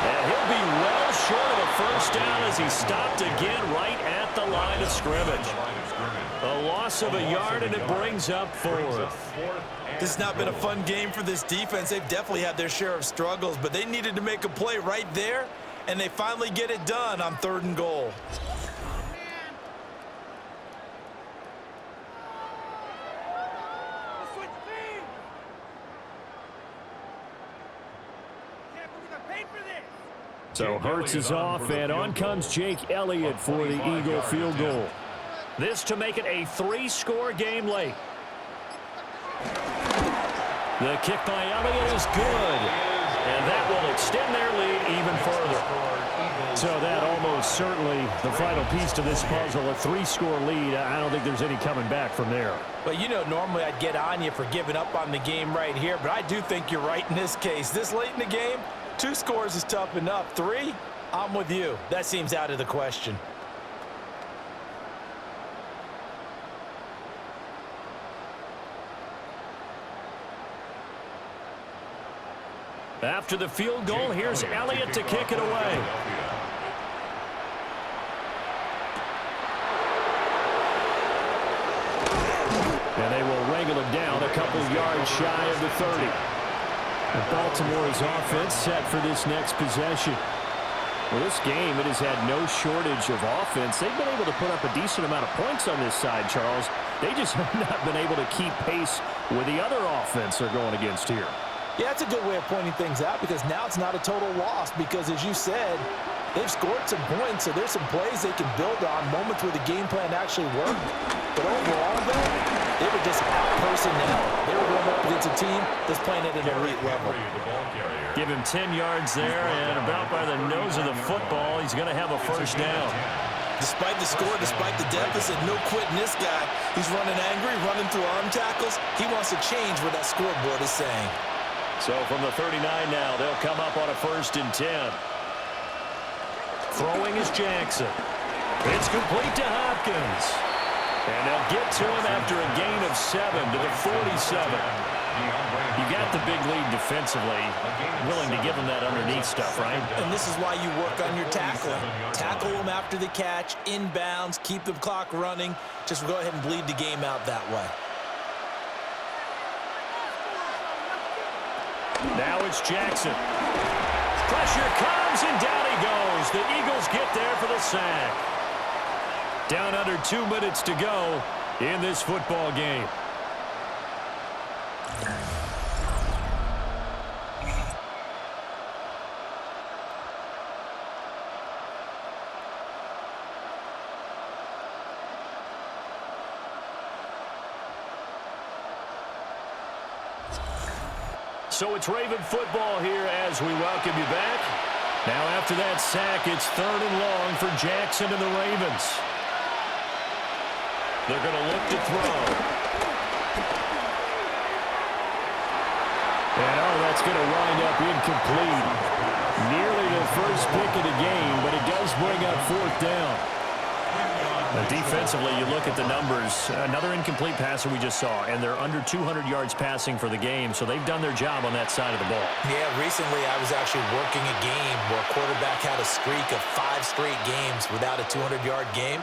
And he'll be well short of a 1st down as he stopped again right at the line of scrimmage. A loss of a yard, and it brings up 4th. This has not been a fun game for this defense. They've definitely had their share of struggles, but they needed to make a play right there, and they finally get it done on 3rd and goal. So Hurts is off, and on comes Jake Elliott for the Eagle field goal. This to make it a 3-score game late. The kick by Elliott is good, and that will extend their lead even further. So that almost certainly the final piece to this puzzle, a 3-score lead. I don't think there's any coming back from there. Well, you know, normally I'd get on you for giving up on the game right here, but I do think you're right in this case. This late in the game, 2 scores is tough enough. 3, I'm with you. That seems out of the question. After the field goal, here's Elliott to kick it away. And they will wrangle it down a couple yards shy of the 30. And Baltimore's offense set for this next possession. Well, this game, it has had no shortage of offense. They've been able to put up a decent amount of points on this side, Charles. They just have not been able to keep pace with the other offense they're going against here. Yeah, that's a good way of pointing things out because now it's not a total loss because, as you said, They've scored some points, so there's some plays they can build on, moments where the game plan actually worked. But overall, though, they were just out-personnel. They were going up against a team that's playing at an elite level. Give him 10 yards there, and about by the nose of the football, he's going to have a first down. Despite the score, despite the deficit, no quitting this guy. He's running angry, running through arm tackles. He wants to change what that scoreboard is saying. So from the 39 now, they'll come up on a 1st and 10. Throwing is Jackson. It's complete to Hopkins. And they'll get to him after a gain of 7 to the 47. You got the big lead defensively. Willing to give him that underneath stuff, right? And this is why you work on your tackling. Tackle them after the catch, inbounds, keep the clock running. Just go ahead and bleed the game out that way. Now it's Jackson. Pressure comes, and down he goes. The Eagles get there for the sack. Down under 2 minutes to go in this football game. So it's Raven football here as we welcome you back. Now after that sack, it's 3rd and long for Jackson and the Ravens. They're going to look to throw. And that's going to wind up incomplete. Nearly the first pick of the game, but it does bring up 4th down. Defensively, you look at the numbers. Another incomplete passer we just saw, and they're under 200 yards passing for the game, so they've done their job on that side of the ball. Yeah, recently I was actually working a game where a quarterback had a streak of 5 straight games without a 200-yard game,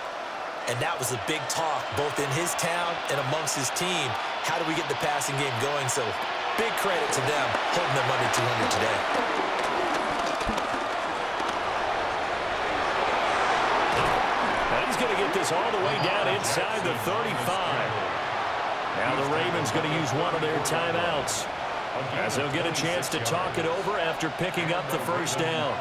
and that was a big talk both in his town and amongst his team. How do we get the passing game going? So big credit to them holding them under 200 today. Going to get this all the way down inside the 35. Now the Ravens going to use one of their timeouts as they'll get a chance to talk it over after picking up the first down.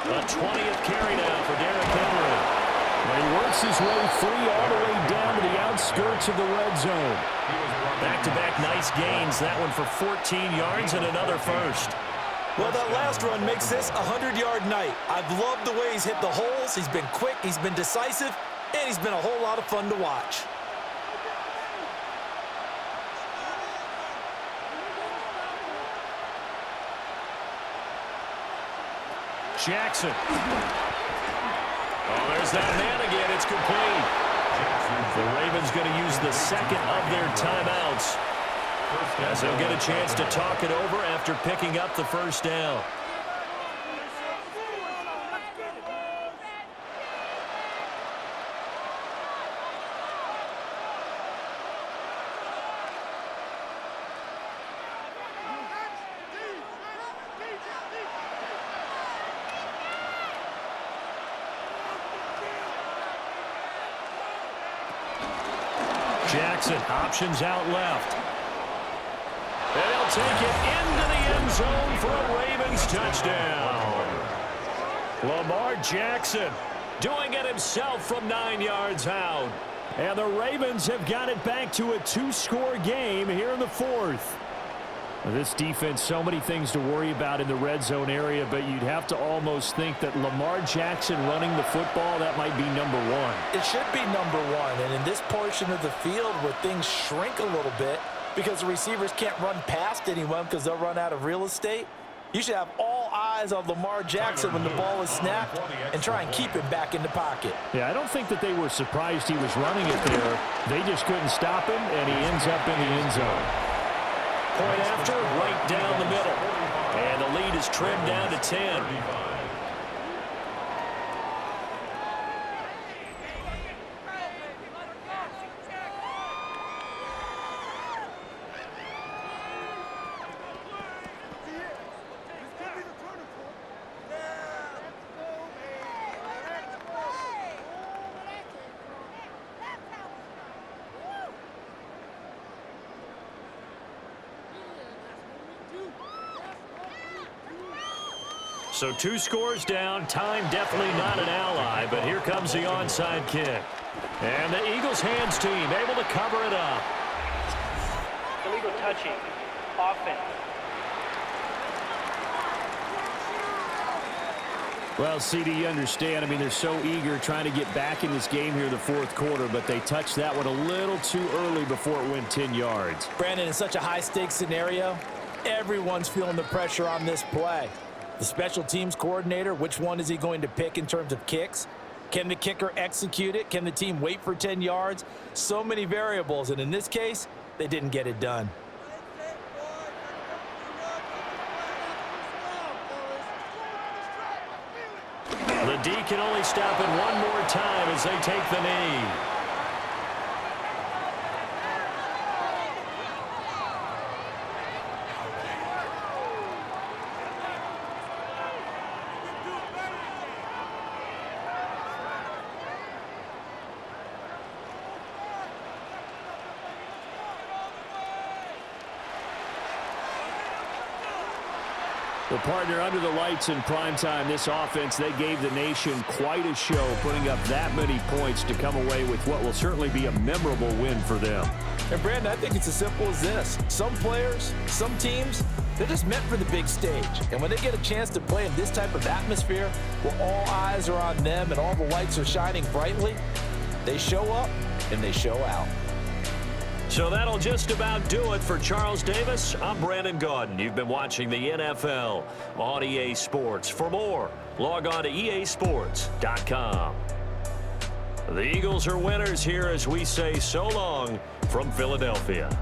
A 20th carry now for Derrick Henry. And he works his way free all the way down to the outskirts of the red zone. Back-to-back nice gains. That one for 14 yards and another first. Well, that last run makes this a 100-yard night. I've loved the way he's hit the holes. He's been quick, he's been decisive, and he's been a whole lot of fun to watch. Jackson. Oh, there's that man again. It's complete. The Ravens going to use the second of their timeouts as they'll get a chance to talk it over after picking up the first down. Jackson, options out left. And they'll take it into the end zone for a Ravens touchdown. Lamar Jackson doing it himself from 9 yards out. And the Ravens have got it back to a 2-score game here in the 4th. This defense, so many things to worry about in the red zone area, but you'd have to almost think that Lamar Jackson running the football, that might be number 1. It should be number 1, and in this portion of the field where things shrink a little bit because the receivers can't run past anyone because they'll run out of real estate, you should have all eyes on Lamar Jackson when the ball is snapped and try and keep him back in the pocket. Yeah, I don't think that they were surprised he was running it there. They just couldn't stop him, and he ends up in the end zone. Point after, right down the middle. And the lead is trimmed down to 10. So 2 scores down. Time definitely not an ally, but here comes the onside kick. And the Eagles hands team able to cover it up. Illegal touching. Offense. Well, CD, you understand. I mean, they're so eager trying to get back in this game here in the fourth quarter, but they touched that one a little too early before it went 10 yards. Brandon, in such a high-stakes scenario, everyone's feeling the pressure on this play. The special teams coordinator, which one is he going to pick in terms of kicks? Can the kicker execute it? Can the team wait for 10 yards? So many variables, and in this case, they didn't get it done. The D can only stop it one more time as they take the knee. Well, partner, under the lights in primetime, this offense, they gave the nation quite a show, putting up that many points to come away with what will certainly be a memorable win for them. And, Brandon, I think it's as simple as this. Some players, some teams, they're just meant for the big stage. And when they get a chance to play in this type of atmosphere, where all eyes are on them and all the lights are shining brightly, they show up and they show out. So that'll just about do it for Charles Davis. I'm Brandon Gaudin. You've been watching the NFL on EA Sports. For more, log on to easports.com. The Eagles are winners here as we say so long from Philadelphia.